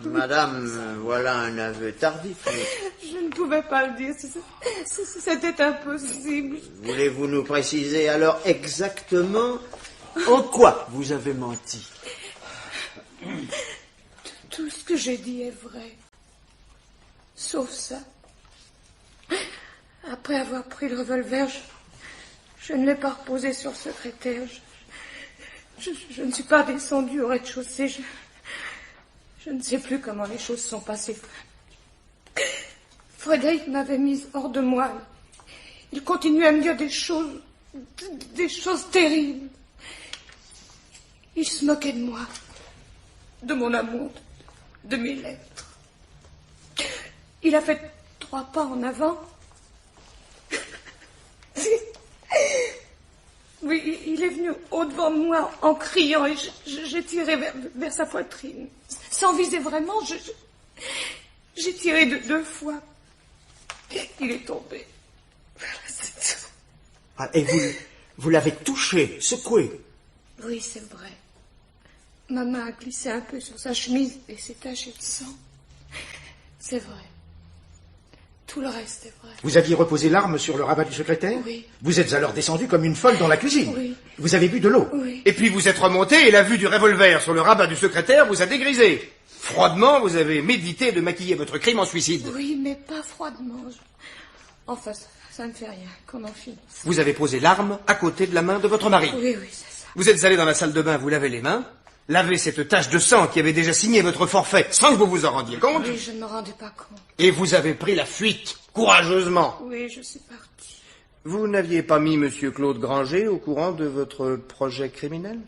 Madame, voilà un aveu tardif. Je ne pouvais pas le dire, c'était impossible. Voulez-vous nous préciser alors exactement En quoi vous avez menti? Tout ce que j'ai dit est vrai. Sauf ça. Après avoir pris le revolver, je ne l'ai pas reposé sur le secrétaire. Je ne suis pas descendue au rez-de-chaussée. Je ne sais plus comment les choses sont passées. Frédéric m'avait mise hors de moi. Il continuait à me dire des choses terribles. Il se moquait de moi, de mon amour, de mes lettres. Il a fait 3 pas en avant. Oui, il est venu au-devant de moi en criant et j'ai tiré vers sa poitrine. Sans viser vraiment, j'ai tiré 2 fois. Il est tombé. Voilà, c'est tout. Ah, et vous l'avez touché, secoué? Oui, c'est vrai. Ma main a glissé un peu sur sa chemise et s'est tachée de sang. C'est vrai. Tout le reste est vrai. Vous aviez reposé l'arme sur le rabat du secrétaire? Oui. Vous êtes alors descendu comme une folle dans la cuisine? Oui. Vous avez bu de l'eau? Oui. Et puis vous êtes remonté et la vue du revolver sur le rabat du secrétaire vous a dégrisé. Froidement, vous avez médité de maquiller votre crime en suicide. Oui, mais pas froidement. Enfin, ça ne fait rien, qu'on en finisse. Vous avez posé l'arme à côté de la main de votre mari. Oui, c'est ça. Vous êtes allé dans la salle de bain, vous lavez les mains, lavez cette tache de sang qui avait déjà signé votre forfait sans que vous vous en rendiez compte. Oui, je ne me rendais pas compte. Et vous avez pris la fuite, courageusement. Oui, je suis partie. Vous n'aviez pas mis Monsieur Claude Granger au courant de votre projet criminel?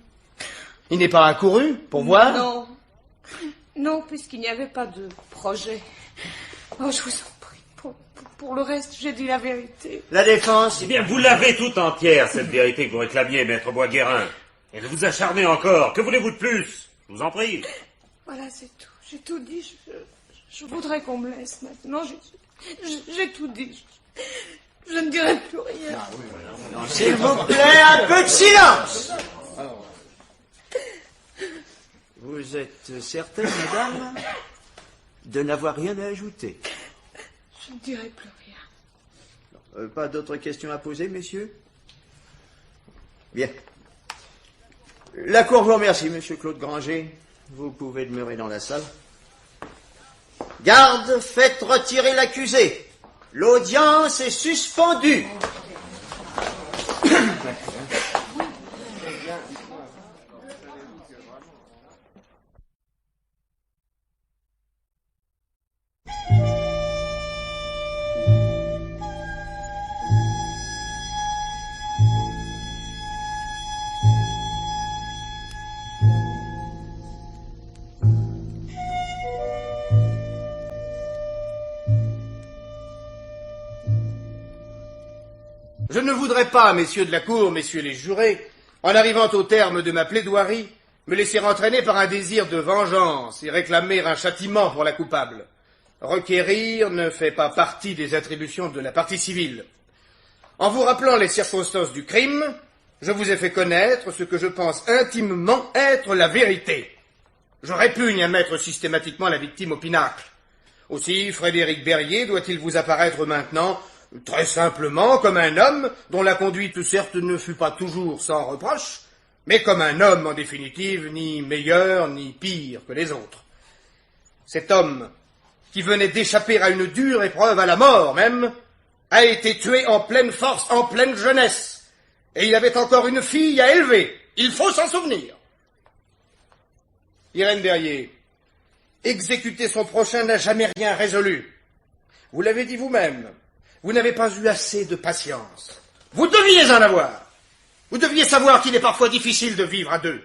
Il n'est pas accouru pour voir? Non. Non, puisqu'il n'y avait pas de projet. Oh, je vous en prie. Pour le reste, j'ai dit la vérité. La défense? Eh bien, vous l'avez toute entière, cette vérité que vous réclamiez, maître Boisguérin. Et de vous acharner encore. Que voulez-vous de plus? Je vous en prie. Voilà, c'est tout. J'ai tout dit. Je voudrais qu'on me laisse maintenant. J'ai tout dit. Je ne dirai plus rien. S'il vous plaît, un peu de silence! Vous êtes certaine, madame, de n'avoir rien à ajouter? Je ne dirai plus rien. Pas d'autres questions à poser, messieurs? Bien. La Cour vous remercie, monsieur Claude Granger. Vous pouvez demeurer dans la salle. Garde, faites retirer l'accusé. L'audience est suspendue. Je ne voudrais pas, messieurs de la Cour, messieurs les jurés, en arrivant au terme de ma plaidoirie, me laisser entraîner par un désir de vengeance et réclamer un châtiment pour la coupable. Requérir ne fait pas partie des attributions de la partie civile. En vous rappelant les circonstances du crime, je vous ai fait connaître ce que je pense intimement être la vérité. Je répugne à mettre systématiquement la victime au pinacle. Aussi, Frédéric Berrier doit-il vous apparaître maintenant très simplement comme un homme dont la conduite certes ne fut pas toujours sans reproche, mais comme un homme en définitive ni meilleur ni pire que les autres. Cet homme, qui venait d'échapper à une dure épreuve, à la mort même, a été tué en pleine force, en pleine jeunesse, et il avait encore une fille à élever. Il faut s'en souvenir. Irène Berrier, exécuter son prochain n'a jamais rien résolu. Vous l'avez dit vous-même, vous n'avez pas eu assez de patience. Vous deviez en avoir. Vous deviez savoir qu'il est parfois difficile de vivre à deux.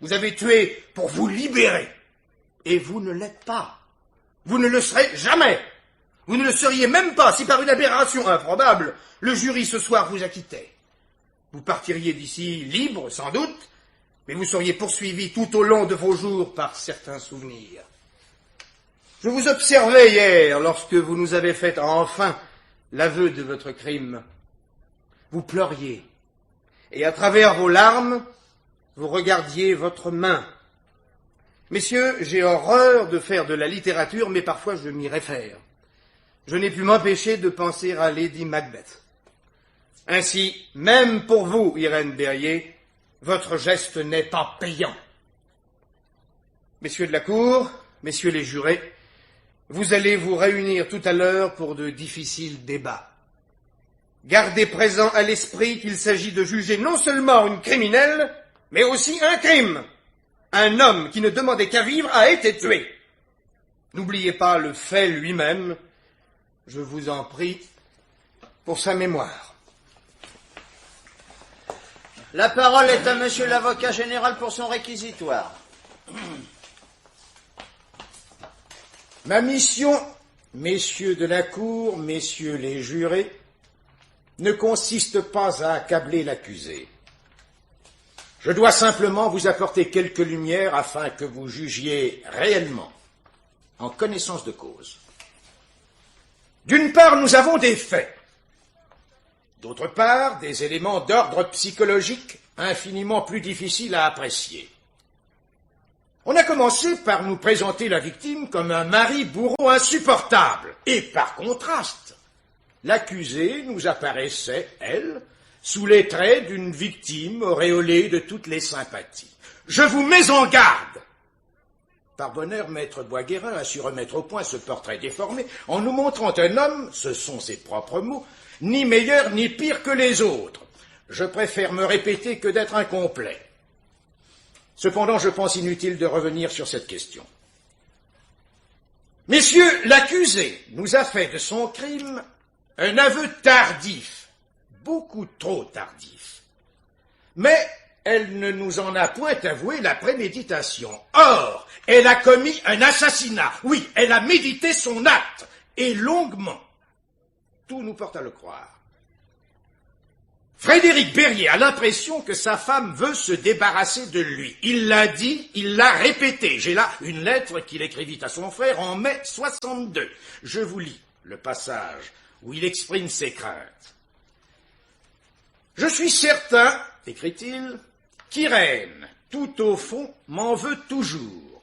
Vous avez tué pour vous libérer, et vous ne l'êtes pas. Vous ne le serez jamais. Vous ne le seriez même pas si par une aberration improbable, le jury ce soir vous acquittait. Vous partiriez d'ici libre, sans doute, mais vous seriez poursuivi tout au long de vos jours par certains souvenirs. Je vous observais hier, lorsque vous nous avez fait enfin l'aveu de votre crime. Vous pleuriez, et à travers vos larmes, vous regardiez votre main. Messieurs, j'ai horreur de faire de la littérature, mais parfois je m'y réfère. Je n'ai pu m'empêcher de penser à Lady Macbeth. Ainsi, même pour vous, Irène Berrier, votre geste n'est pas payant. Messieurs de la Cour, messieurs les jurés, vous allez vous réunir tout à l'heure pour de difficiles débats. Gardez présent à l'esprit qu'il s'agit de juger non seulement une criminelle, mais aussi un crime. Un homme qui ne demandait qu'à vivre a été tué. N'oubliez pas le fait lui-même, je vous en prie, pour sa mémoire. La parole est à monsieur l'avocat général pour son réquisitoire. Ma mission, messieurs de la Cour, messieurs les jurés, ne consiste pas à accabler l'accusé. Je dois simplement vous apporter quelques lumières afin que vous jugiez réellement, en connaissance de cause. D'une part, nous avons des faits. D'autre part, des éléments d'ordre psychologique infiniment plus difficiles à apprécier. On a commencé par nous présenter la victime comme un mari bourreau insupportable. Et par contraste, l'accusée nous apparaissait, elle, sous les traits d'une victime auréolée de toutes les sympathies. Je vous mets en garde. Par bonheur, maître Boisguérin a su remettre au point ce portrait déformé en nous montrant un homme, ce sont ses propres mots, ni meilleur ni pire que les autres. Je préfère me répéter que d'être incomplet. Cependant, je pense inutile de revenir sur cette question. Messieurs, l'accusé nous a fait de son crime un aveu tardif, beaucoup trop tardif. Mais elle ne nous en a point avoué la préméditation. Or, elle a commis un assassinat. Oui, elle a médité son acte, et longuement. Tout nous porte à le croire. Frédéric Berrier a l'impression que sa femme veut se débarrasser de lui. Il l'a dit, il l'a répété. J'ai là une lettre qu'il écrivit à son frère en mai 62. Je vous lis le passage où il exprime ses craintes. « Je suis certain, écrit-il, qu'Irène, tout au fond, m'en veut toujours.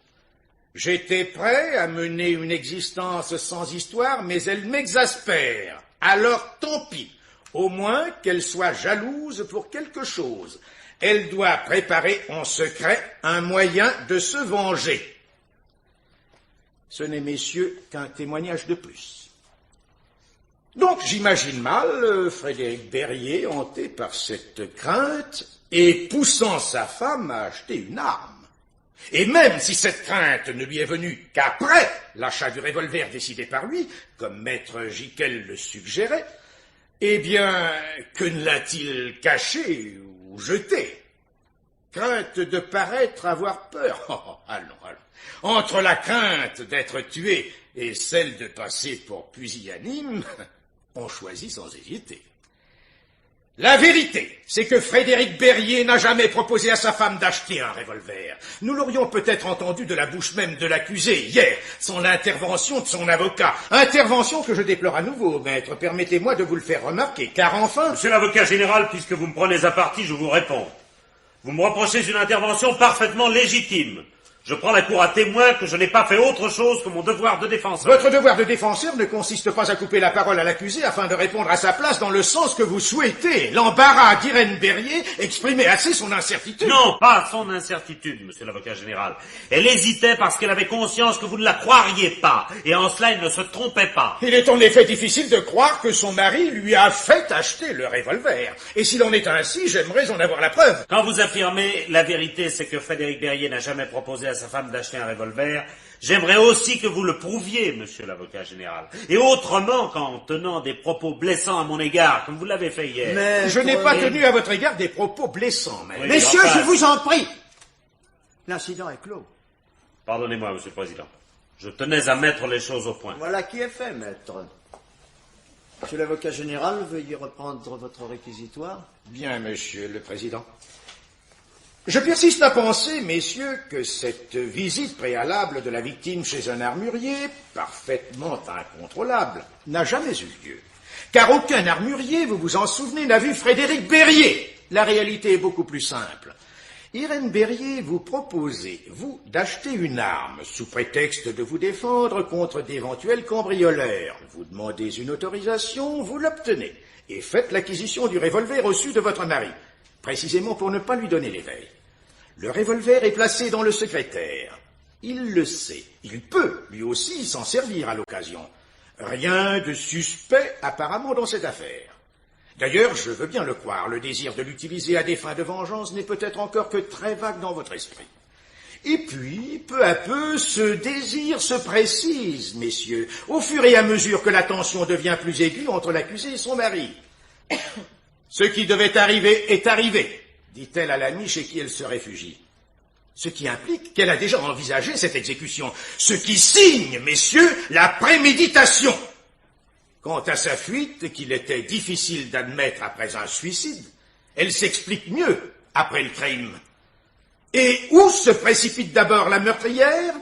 J'étais prêt à mener une existence sans histoire, mais elle m'exaspère. Alors tant pis. Au moins qu'elle soit jalouse pour quelque chose. Elle doit préparer en secret un moyen de se venger. » Ce n'est, messieurs, qu'un témoignage de plus. Donc j'imagine mal Frédéric Berrier, hanté par cette crainte et poussant sa femme à acheter une arme. Et même si cette crainte ne lui est venue qu'après l'achat du revolver décidé par lui, comme maître Giquel le suggérait, eh bien, que ne l'a-t-il caché ou jeté? Crainte de paraître avoir peur. Oh, allons. Entre la crainte d'être tué et celle de passer pour pusillanime, on choisit sans hésiter. La vérité, c'est que Frédéric Berrier n'a jamais proposé à sa femme d'acheter un revolver. Nous l'aurions peut-être entendu de la bouche même de l'accusé hier, sans l'intervention de son avocat. Intervention que je déplore à nouveau, maître. Permettez-moi de vous le faire remarquer, car enfin... Monsieur l'avocat général, puisque vous me prenez à partie, je vous réponds. Vous me reprochez une intervention parfaitement légitime. Je prends la cour à témoin que je n'ai pas fait autre chose que mon devoir de défenseur. Votre devoir de défenseur ne consiste pas à couper la parole à l'accusé afin de répondre à sa place dans le sens que vous souhaitez. L'embarras d'Irène Berrier exprimait assez son incertitude. Non, pas son incertitude, monsieur l'avocat général. Elle hésitait parce qu'elle avait conscience que vous ne la croiriez pas, et en cela elle ne se trompait pas. Il est en effet difficile de croire que son mari lui a fait acheter le revolver. Et s'il en est ainsi, j'aimerais en avoir la preuve. Quand vous affirmez la vérité, c'est que Frédéric Berrier n'a jamais proposé à sa femme d'acheter un revolver, j'aimerais aussi que vous le prouviez, monsieur l'avocat général. Et autrement qu'en tenant des propos blessants à mon égard, comme vous l'avez fait hier. Mais je n'ai pas tenu à votre égard des propos blessants, maître. Oui, messieurs, enfin... je vous en prie. L'incident est clos. Pardonnez-moi, monsieur le président. Je tenais à mettre les choses au point. Voilà qui est fait, maître. Monsieur l'avocat général, veuillez reprendre votre réquisitoire. Bien, monsieur le président. Je persiste à penser, messieurs, que cette visite préalable de la victime chez un armurier, parfaitement incontrôlable, n'a jamais eu lieu. Car aucun armurier, vous vous en souvenez, n'a vu Frédéric Berrier. La réalité est beaucoup plus simple. Irène Berrier vous proposait, vous, d'acheter une arme, sous prétexte de vous défendre contre d'éventuels cambrioleurs. Vous demandez une autorisation, vous l'obtenez, et faites l'acquisition du revolver reçu de votre mari. précisément pour ne pas lui donner l'éveil. Le revolver est placé dans le secrétaire. Il le sait. Il peut, lui aussi, s'en servir à l'occasion. Rien de suspect, apparemment, dans cette affaire. D'ailleurs, je veux bien le croire, le désir de l'utiliser à des fins de vengeance n'est peut-être encore que très vague dans votre esprit. Et puis, peu à peu, ce désir se précise, messieurs, au fur et à mesure que la tension devient plus aiguë entre l'accusé et son mari. Ce qui devait arriver est arrivé, dit-elle à l'ami chez qui elle se réfugie. Ce qui implique qu'elle a déjà envisagé cette exécution, ce qui signe, messieurs, la préméditation. Quant à sa fuite, qu'il était difficile d'admettre après un suicide, elle s'explique mieux après le crime. Et où se précipite d'abord la meurtrière?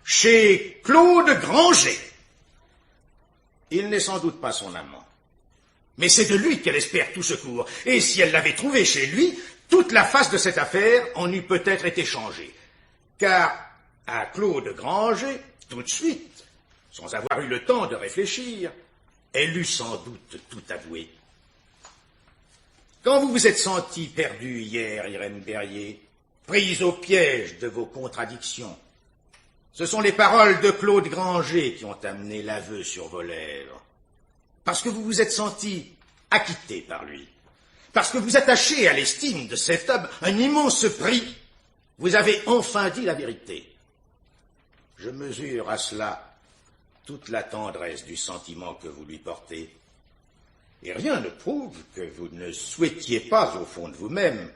Chez Claude Granger. Il n'est sans doute pas son amant. Mais c'est de lui qu'elle espère tout secours. Et si elle l'avait trouvé chez lui, toute la face de cette affaire en eût peut-être été changée. Car à Claude Granger, tout de suite, sans avoir eu le temps de réfléchir, elle eût sans doute tout avoué. Quand vous vous êtes senti perdu hier, Irène Berrier, prise au piège de vos contradictions, ce sont les paroles de Claude Granger qui ont amené l'aveu sur vos lèvres. Parce que vous vous êtes senti acquitté par lui. Parce que vous attachez à l'estime de cet homme un immense prix. Vous avez enfin dit la vérité. Je mesure à cela toute la tendresse du sentiment que vous lui portez. Et rien ne prouve que vous ne souhaitiez pas, au fond de vous-même,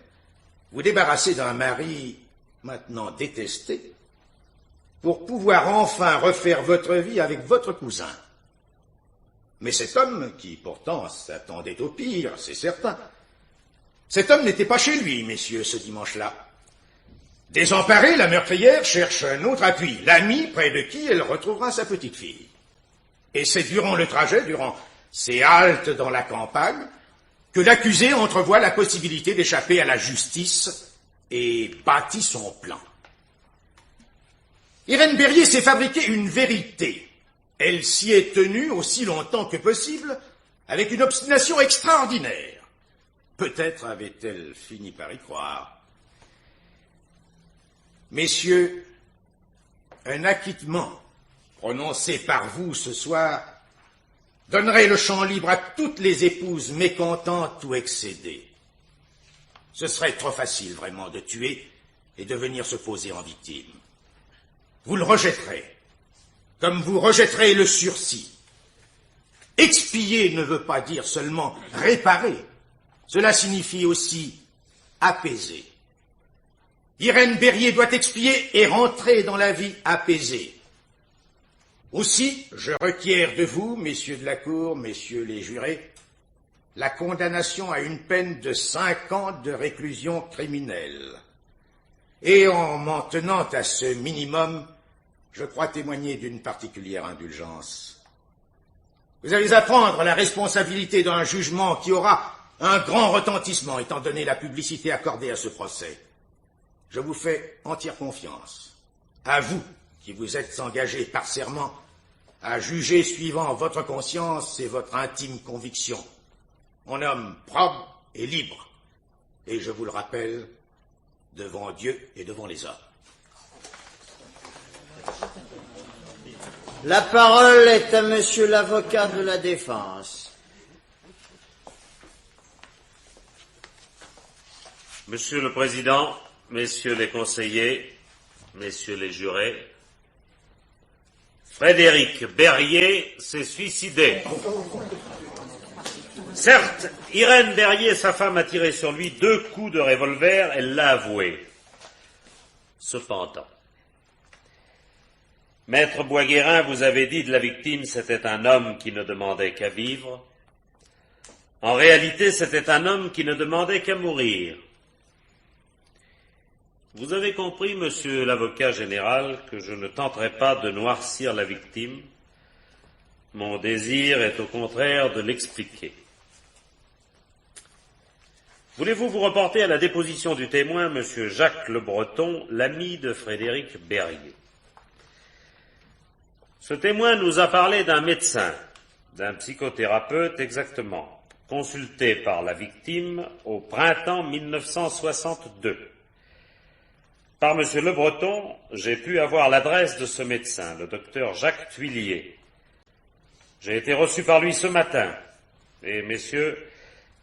vous débarrasser d'un mari maintenant détesté pour pouvoir enfin refaire votre vie avec votre cousin. Mais cet homme, qui pourtant s'attendait au pire, c'est certain, cet homme n'était pas chez lui, messieurs, ce dimanche-là. Désemparée, la meurtrière cherche un autre appui, l'ami près de qui elle retrouvera sa petite fille. Et c'est durant le trajet, durant ces haltes dans la campagne, que l'accusé entrevoit la possibilité d'échapper à la justice et bâtit son plan. Irène Berrier s'est fabriqué une vérité. Elle s'y est tenue aussi longtemps que possible, avec une obstination extraordinaire. Peut-être avait-elle fini par y croire. Messieurs, un acquittement prononcé par vous ce soir donnerait le champ libre à toutes les épouses mécontentes ou excédées. Ce serait trop facile vraiment de tuer et de venir se poser en victime. Vous le rejetterez, comme vous rejetterez le sursis. Expier ne veut pas dire seulement réparer, cela signifie aussi apaiser. Irène Berrier doit expier et rentrer dans la vie apaisée. Aussi, je requiers de vous, messieurs de la Cour, messieurs les jurés, la condamnation à une peine de 5 ans de réclusion criminelle. Et en m'en tenant à ce minimum, je crois témoigner d'une particulière indulgence. Vous allez apprendre la responsabilité d'un jugement qui aura un grand retentissement, étant donné la publicité accordée à ce procès. Je vous fais entière confiance. À vous, qui vous êtes engagés par serment à juger suivant votre conscience et votre intime conviction. En homme propre et libre. Et je vous le rappelle, devant Dieu et devant les hommes. La parole est à monsieur l'avocat de la défense. Monsieur le Président, messieurs les conseillers, messieurs les jurés, Frédéric Berrier s'est suicidé. Certes, Irène Berrier, sa femme, a tiré sur lui 2 coups de revolver, elle l'a avoué. Cependant, Maître Boisguérin, vous avez dit de la victime, c'était un homme qui ne demandait qu'à vivre. En réalité, c'était un homme qui ne demandait qu'à mourir. Vous avez compris, monsieur l'avocat général, que je ne tenterai pas de noircir la victime. Mon désir est au contraire de l'expliquer. Voulez-vous vous reporter à la déposition du témoin, monsieur Jacques Le Breton, l'ami de Frédéric Berrier? Ce témoin nous a parlé d'un médecin, d'un psychothérapeute exactement, consulté par la victime au printemps 1962. Par M. Le Breton, j'ai pu avoir l'adresse de ce médecin, le docteur Jacques Thuillier. J'ai été reçu par lui ce matin, et messieurs,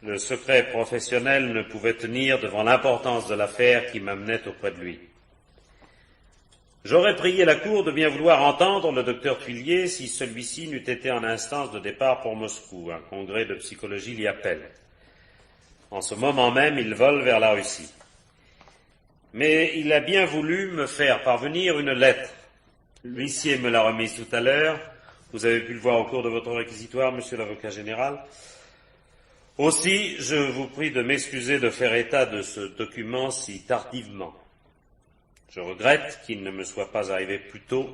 le secret professionnel ne pouvait tenir devant l'importance de l'affaire qui m'amenait auprès de lui. J'aurais prié la Cour de bien vouloir entendre le docteur Thuillier si celui-ci n'eût été en instance de départ pour Moscou. Un congrès de psychologie l'y appelle. En ce moment même, il vole vers la Russie. Mais il a bien voulu me faire parvenir une lettre. L'huissier me l'a remise tout à l'heure. Vous avez pu le voir au cours de votre réquisitoire, monsieur l'avocat général. Aussi, je vous prie de m'excuser de faire état de ce document si tardivement. Je regrette qu'il ne me soit pas arrivé plus tôt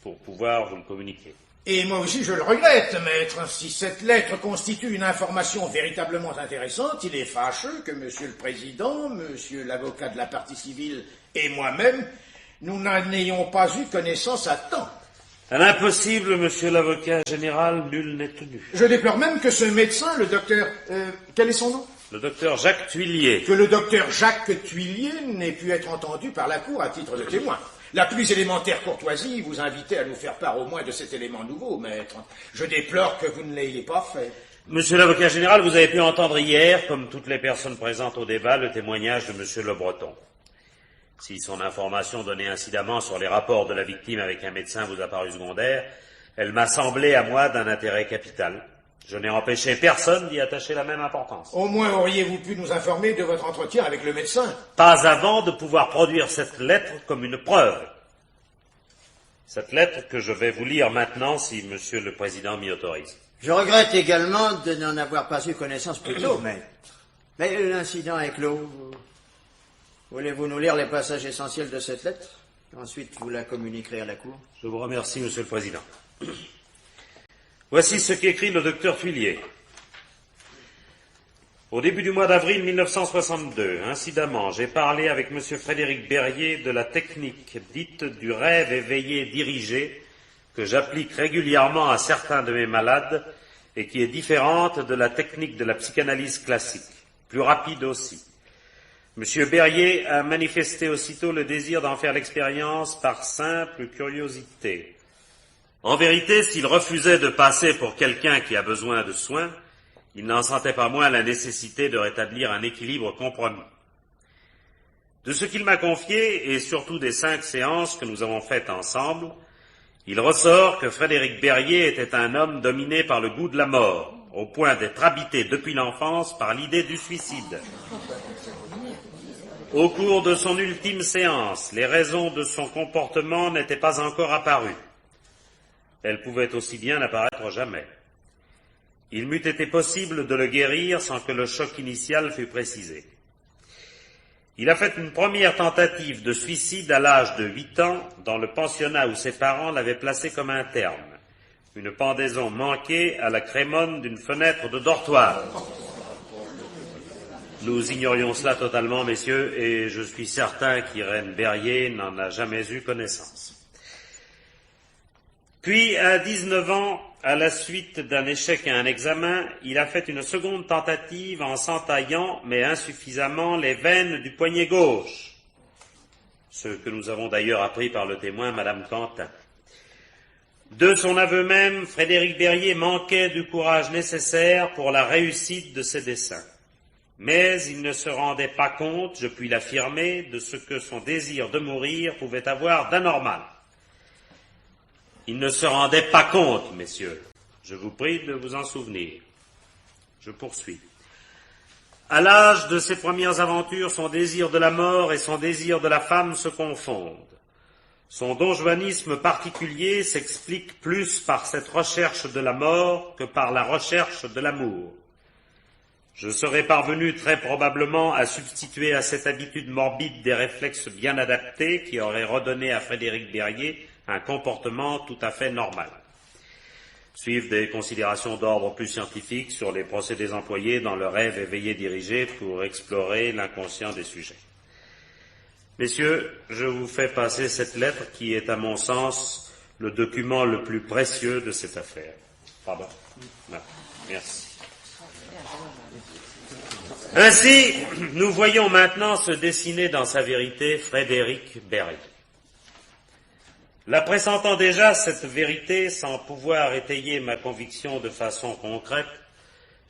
pour pouvoir vous le communiquer. Et moi aussi je le regrette, maître. Si cette lettre constitue une information véritablement intéressante, il est fâcheux que monsieur le président, monsieur l'avocat de la partie civile et moi-même, nous n'en ayons pas eu connaissance à temps. À l'impossible, monsieur l'avocat général, nul n'est tenu. Je déplore même que ce médecin, le docteur... quel est son nom? Le docteur Jacques Thuillier. Que le docteur Jacques Thuillier n'ait pu être entendu par la Cour à titre de témoin. La plus élémentaire courtoisie vous invitait à nous faire part au moins de cet élément nouveau, maître. Je déplore que vous ne l'ayez pas fait. Monsieur l'avocat général, vous avez pu entendre hier, comme toutes les personnes présentes au débat, le témoignage de monsieur Le Breton. Si son information donnée incidemment sur les rapports de la victime avec un médecin vous a paru secondaire, elle m'a semblé à moi d'un intérêt capital. Je n'ai empêché personne d'y attacher la même importance. Au moins auriez-vous pu nous informer de votre entretien avec le médecin? Pas avant de pouvoir produire cette lettre comme une preuve. Cette lettre que je vais vous lire maintenant si monsieur le président m'y autorise. Je regrette également de n'en avoir pas eu connaissance plus tôt, mais l'incident est clos. Voulez-vous nous lire les passages essentiels de cette lettre? Ensuite, vous la communiquerez à la Cour. Je vous remercie, monsieur le président. Voici ce qu'écrit le docteur Thuillier. Au début du mois d'avril 1962, incidemment, j'ai parlé avec M. Frédéric Berrier de la technique dite du rêve éveillé dirigé que j'applique régulièrement à certains de mes malades et qui est différente de la technique de la psychanalyse classique, plus rapide aussi. M. Berrier a manifesté aussitôt le désir d'en faire l'expérience par simple curiosité. En vérité, s'il refusait de passer pour quelqu'un qui a besoin de soins, il n'en sentait pas moins la nécessité de rétablir un équilibre compromis. De ce qu'il m'a confié, et surtout des 5 séances que nous avons faites ensemble, il ressort que Frédéric Berrier était un homme dominé par le goût de la mort, au point d'être habité depuis l'enfance par l'idée du suicide. Au cours de son ultime séance, les raisons de son comportement n'étaient pas encore apparues. Elles pouvaient aussi bien n'apparaître jamais. Il m'eût été possible de le guérir sans que le choc initial fût précisé. Il a fait une première tentative de suicide à l'âge de 8 ans dans le pensionnat où ses parents l'avaient placé comme interne. Une pendaison manquée à la crémone d'une fenêtre de dortoir. Nous ignorions cela totalement, messieurs, et je suis certain qu'Irène Berrier n'en a jamais eu connaissance. Puis, à 19 ans, à la suite d'un échec à un examen, il a fait une seconde tentative en s'entaillant, mais insuffisamment, les veines du poignet gauche. Ce que nous avons d'ailleurs appris par le témoin, Madame Quentin. De son aveu même, Frédéric Berrier manquait du courage nécessaire pour la réussite de ses desseins. Mais il ne se rendait pas compte, je puis l'affirmer, de ce que son désir de mourir pouvait avoir d'anormal. Il ne se rendait pas compte, messieurs. Je vous prie de vous en souvenir. Je poursuis. À l'âge de ses premières aventures, son désir de la mort et son désir de la femme se confondent. Son donjuanisme particulier s'explique plus par cette recherche de la mort que par la recherche de l'amour. Je serais parvenu très probablement à substituer à cette habitude morbide des réflexes bien adaptés qui auraient redonné à Frédéric Berrier un comportement tout à fait normal. Suivent des considérations d'ordre plus scientifique sur les procédés employés dans le rêve éveillé dirigé pour explorer l'inconscient des sujets. Messieurs, je vous fais passer cette lettre qui est, à mon sens, le document le plus précieux de cette affaire. Pardon. Non. Merci. Ainsi, nous voyons maintenant se dessiner dans sa vérité Frédéric Berrier. La pressentant déjà, cette vérité, sans pouvoir étayer ma conviction de façon concrète,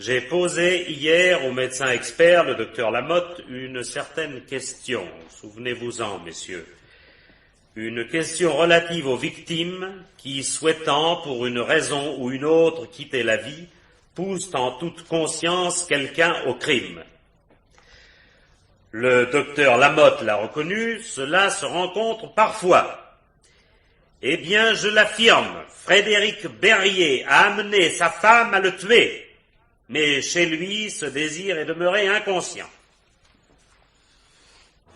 j'ai posé hier au médecin expert, le docteur Lamotte, une certaine question. Souvenez-vous-en, messieurs. Une question relative aux victimes qui, souhaitant pour une raison ou une autre quitter la vie, poussent en toute conscience quelqu'un au crime. Le docteur Lamotte l'a reconnu, cela se rencontre parfois. Eh bien, je l'affirme, Frédéric Berrier a amené sa femme à le tuer, mais chez lui, ce désir est demeuré inconscient.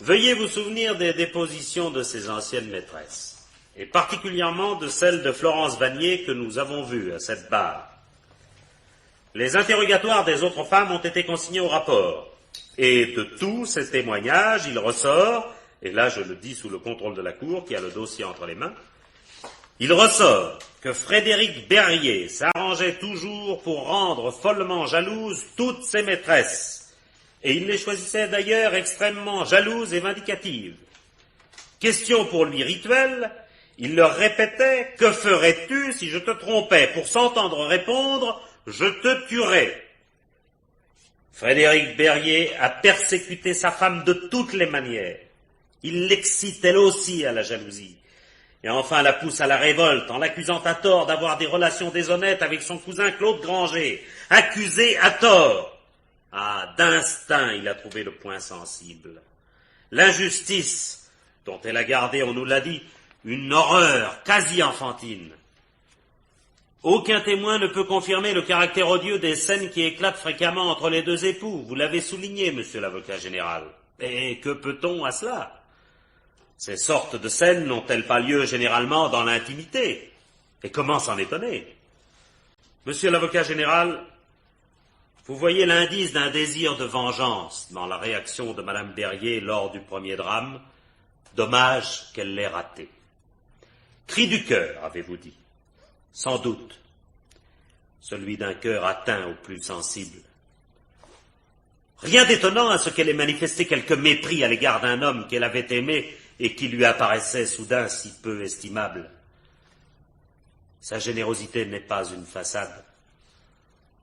Veuillez vous souvenir des dépositions de ses anciennes maîtresses, et particulièrement de celle de Florence Vanier que nous avons vue à cette barre. Les interrogatoires des autres femmes ont été consignés au rapport, et de tous ces témoignages, il ressort, et là je le dis sous le contrôle de la Cour qui a le dossier entre les mains, il ressort que Frédéric Berrier s'arrangeait toujours pour rendre follement jalouses toutes ses maîtresses, et il les choisissait d'ailleurs extrêmement jalouses et vindicatives. Question pour lui rituelle, il leur répétait « Que ferais-tu si je te trompais ?» pour s'entendre répondre « Je te tuerai ». Frédéric Berrier a persécuté sa femme de toutes les manières. Il l'excite elle aussi à la jalousie. Et enfin la pousse à la révolte en l'accusant à tort d'avoir des relations déshonnêtes avec son cousin Claude Granger. Accusé à tort. Ah, d'instinct, il a trouvé le point sensible. L'injustice, dont elle a gardé, on nous l'a dit, une horreur quasi enfantine. Aucun témoin ne peut confirmer le caractère odieux des scènes qui éclatent fréquemment entre les deux époux. Vous l'avez souligné, monsieur l'avocat général. Et que peut-on à cela? Ces sortes de scènes n'ont-elles pas lieu généralement dans l'intimité? Et comment s'en étonner? Monsieur l'avocat général, vous voyez l'indice d'un désir de vengeance dans la réaction de madame Berrier lors du premier drame. Dommage qu'elle l'ait raté. Cri du cœur, avez-vous dit? Sans doute. Celui d'un cœur atteint au plus sensible. Rien d'étonnant à ce qu'elle ait manifesté quelque mépris à l'égard d'un homme qu'elle avait aimé et qui lui apparaissait soudain si peu estimable. Sa générosité n'est pas une façade.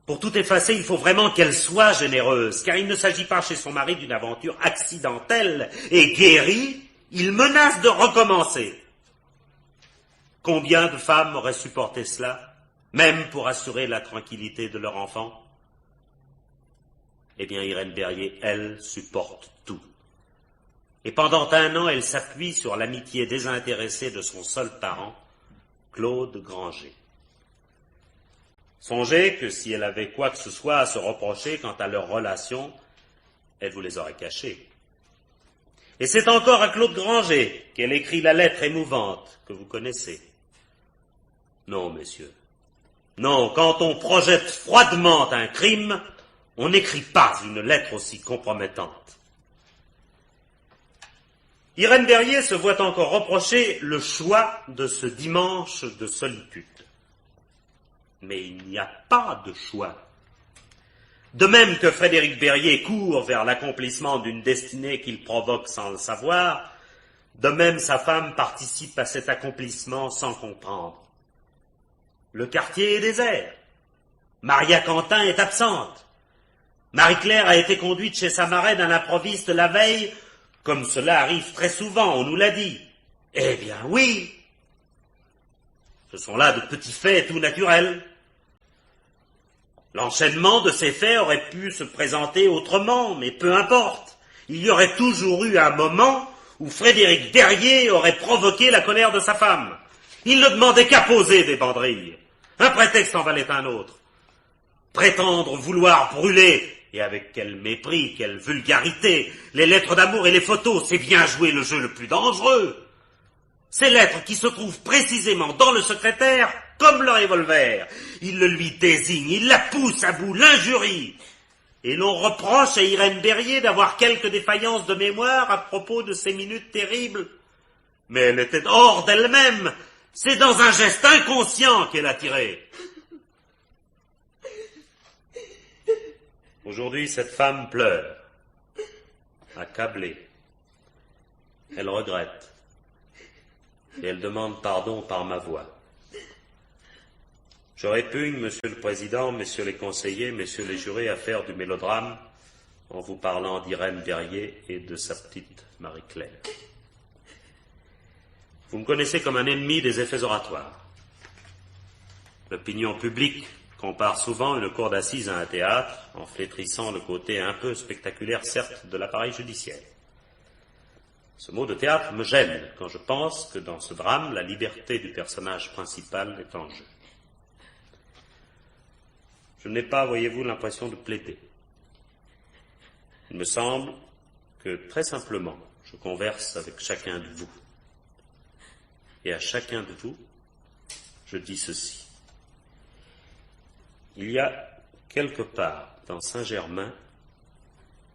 Pour tout effacer, il faut vraiment qu'elle soit généreuse, car il ne s'agit pas chez son mari d'une aventure accidentelle et guérie, il menace de recommencer. Combien de femmes auraient supporté cela, même pour assurer la tranquillité de leur enfant? Eh bien, Irène Berrier, elle, supporte tout. Et pendant 1 an, elle s'appuie sur l'amitié désintéressée de son seul parent, Claude Granger. Songez que si elle avait quoi que ce soit à se reprocher quant à leurs relations, elle vous les aurait cachées. Et c'est encore à Claude Granger qu'elle écrit la lettre émouvante que vous connaissez. Non, messieurs. Non, quand on projette froidement un crime, on n'écrit pas une lettre aussi compromettante. Irène Berrier se voit encore reprocher le choix de ce dimanche de solitude. Mais il n'y a pas de choix. De même que Frédéric Berrier court vers l'accomplissement d'une destinée qu'il provoque sans le savoir, de même sa femme participe à cet accomplissement sans comprendre. Le quartier est désert. Maria Quentin est absente. Marie-Claire a été conduite chez sa marraine à l'improviste la veille, comme cela arrive très souvent, on nous l'a dit. Eh bien oui. Ce sont là de petits faits tout naturels. L'enchaînement de ces faits aurait pu se présenter autrement, mais peu importe. Il y aurait toujours eu un moment où Frédéric Berrier aurait provoqué la colère de sa femme. Il ne demandait qu'à poser des banderilles. Un prétexte en valait un autre. Prétendre vouloir brûler, et avec quel mépris, quelle vulgarité, les lettres d'amour et les photos, c'est bien jouer le jeu le plus dangereux. Ces lettres qui se trouvent précisément dans le secrétaire, comme le revolver. Il le lui désigne, il la pousse à bout, l'injurie. Et l'on reproche à Irène Berrier d'avoir quelques défaillances de mémoire à propos de ces minutes terribles. Mais elle était hors d'elle-même. C'est dans un geste inconscient qu'elle a tiré. Aujourd'hui, cette femme pleure, accablée. Elle regrette. Et elle demande pardon par ma voix. Je répugne, Monsieur le Président, Messieurs les conseillers, Messieurs les jurés, à faire du mélodrame en vous parlant d'Irène Berrier et de sa petite Marie-Claire. Vous me connaissez comme un ennemi des effets oratoires. L'opinion publique compare souvent une cour d'assises à un théâtre, en flétrissant le côté un peu spectaculaire, certes, de l'appareil judiciaire. Ce mot de théâtre me gêne quand je pense que dans ce drame, la liberté du personnage principal est en jeu. Je n'ai pas, voyez-vous, l'impression de plaider. Il me semble que, très simplement, je converse avec chacun de vous. Et à chacun de vous, je dis ceci. Il y a quelque part dans Saint-Germain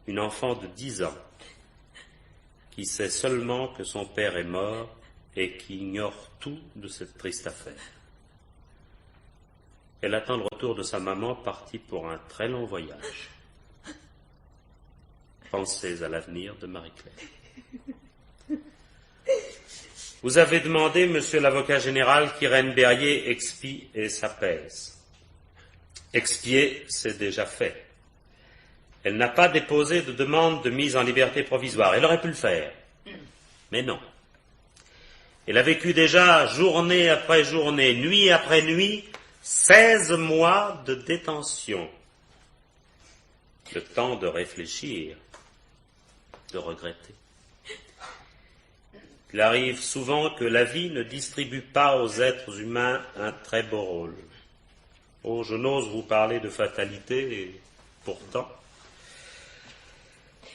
une enfant de 10 ans qui sait seulement que son père est mort et qui ignore tout de cette triste affaire. Elle attend le retour de sa maman partie pour un très long voyage. Pensez à l'avenir de Marie-Claire. Vous avez demandé, monsieur l'avocat général, qu'Irène Berrier expie et s'apaise. Expier, c'est déjà fait. Elle n'a pas déposé de demande de mise en liberté provisoire. Elle aurait pu le faire. Mais non. Elle a vécu déjà, journée après journée, nuit après nuit, 16 mois de détention. Le temps de réfléchir, de regretter. Il arrive souvent que la vie ne distribue pas aux êtres humains un très beau rôle. Oh, je n'ose vous parler de fatalité, et pourtant,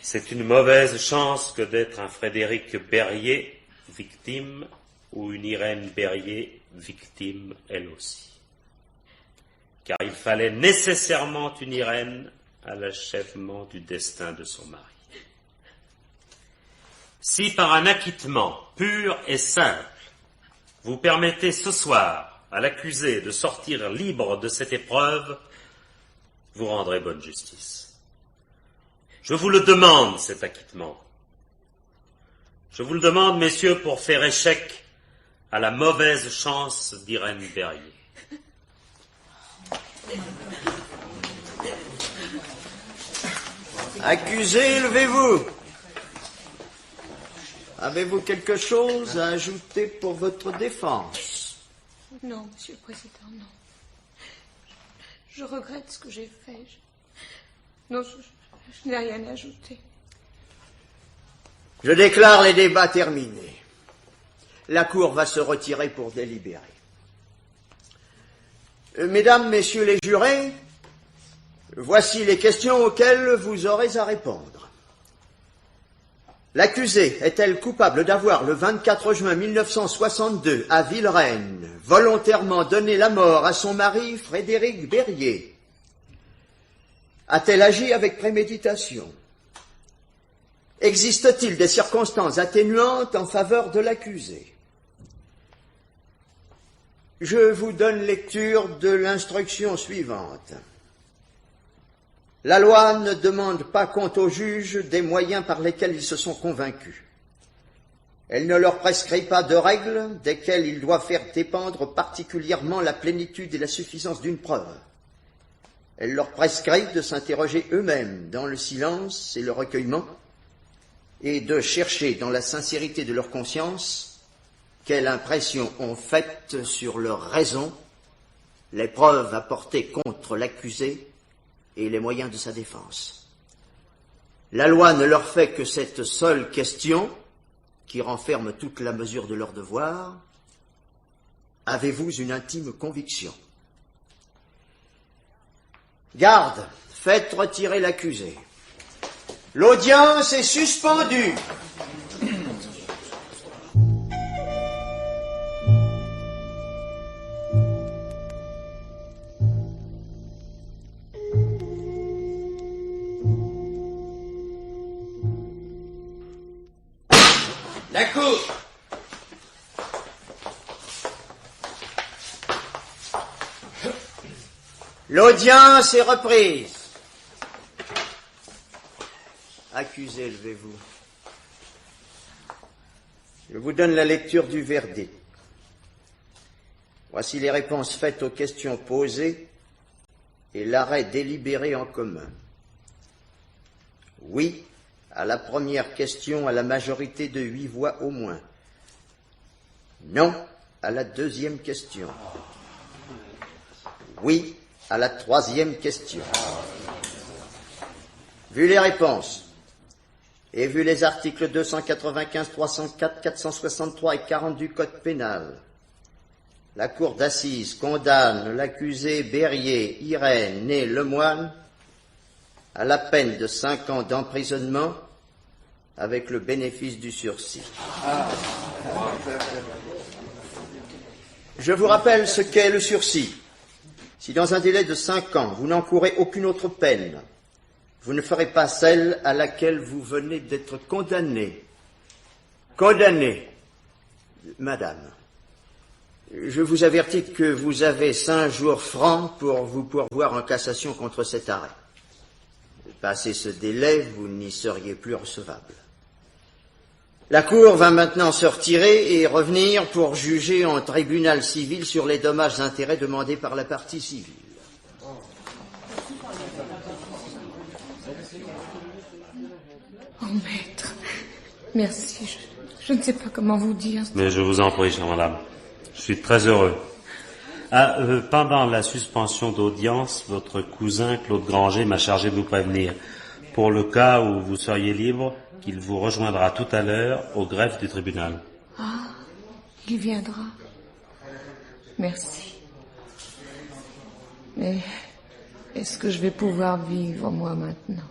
c'est une mauvaise chance que d'être un Frédéric Berrier, victime, ou une Irène Berrier, victime, elle aussi. Car il fallait nécessairement une Irène à l'achèvement du destin de son mari. Si par un acquittement pur et simple, vous permettez ce soir à l'accusé de sortir libre de cette épreuve, vous rendrez bonne justice. Je vous le demande, cet acquittement. Je vous le demande, messieurs, pour faire échec à la mauvaise chance d'Irène Berrier. Accusé, levez-vous. Avez-vous quelque chose à ajouter pour votre défense? Non, Monsieur le Président, non. Je regrette ce que j'ai fait. Non, je n'ai rien à ajouter. Je déclare les débats terminés. La Cour va se retirer pour délibérer. Mesdames, Messieurs les jurés, voici les questions auxquelles vous aurez à répondre. L'accusée est-elle coupable d'avoir, le 24 juin 1962, à Villereine, volontairement donné la mort à son mari, Frédéric Berrier? A-t-elle agi avec préméditation? Existe-t-il des circonstances atténuantes en faveur de l'accusé? Je vous donne lecture de l'instruction suivante. La loi ne demande pas compte aux juges des moyens par lesquels ils se sont convaincus. Elle ne leur prescrit pas de règles desquelles ils doivent faire dépendre particulièrement la plénitude et la suffisance d'une preuve. Elle leur prescrit de s'interroger eux-mêmes dans le silence et le recueillement et de chercher dans la sincérité de leur conscience quelle impression ont faite sur leur raison les preuves apportées contre l'accusé et les moyens de sa défense. La loi ne leur fait que cette seule question, qui renferme toute la mesure de leur devoir. Avez-vous une intime conviction? Garde, faites retirer l'accusé. L'audience est suspendue. La Cour. L'audience est reprise. Accusé, levez-vous. Je vous donne la lecture du verdict. Voici les réponses faites aux questions posées et l'arrêt délibéré en commun. Oui à la première question à la majorité de 8 voix au moins. Non à la deuxième question. Oui à la troisième question. Vu les réponses et vu les articles 295, 304, 463 et 40 du Code pénal, la Cour d'assises condamne l'accusé Berrier Irène, née Lemoine, à la peine de 5 ans d'emprisonnement avec le bénéfice du sursis. Je vous rappelle ce qu'est le sursis. Si dans un délai de 5 ans, vous n'encourez aucune autre peine, vous ne ferez pas celle à laquelle vous venez d'être condamné. Condamné, madame. Je vous avertis que vous avez 5 jours francs pour vous pourvoir en cassation contre cet arrêt. Passé ce délai, vous n'y seriez plus recevable. La Cour va maintenant se retirer et revenir pour juger en tribunal civil sur les dommages-intérêts demandés par la partie civile. Oh, maître, merci. Je ne sais pas comment vous dire. Mais je vous en prie, chère madame. Je suis très heureux. Pendant la suspension d'audience, votre cousin Claude Granger m'a chargé de vous prévenir, pour le cas où vous seriez libre, qu'il vous rejoindra tout à l'heure au greffe du tribunal. Ah, il viendra. Merci. Mais est-ce que je vais pouvoir vivre, moi, maintenant ?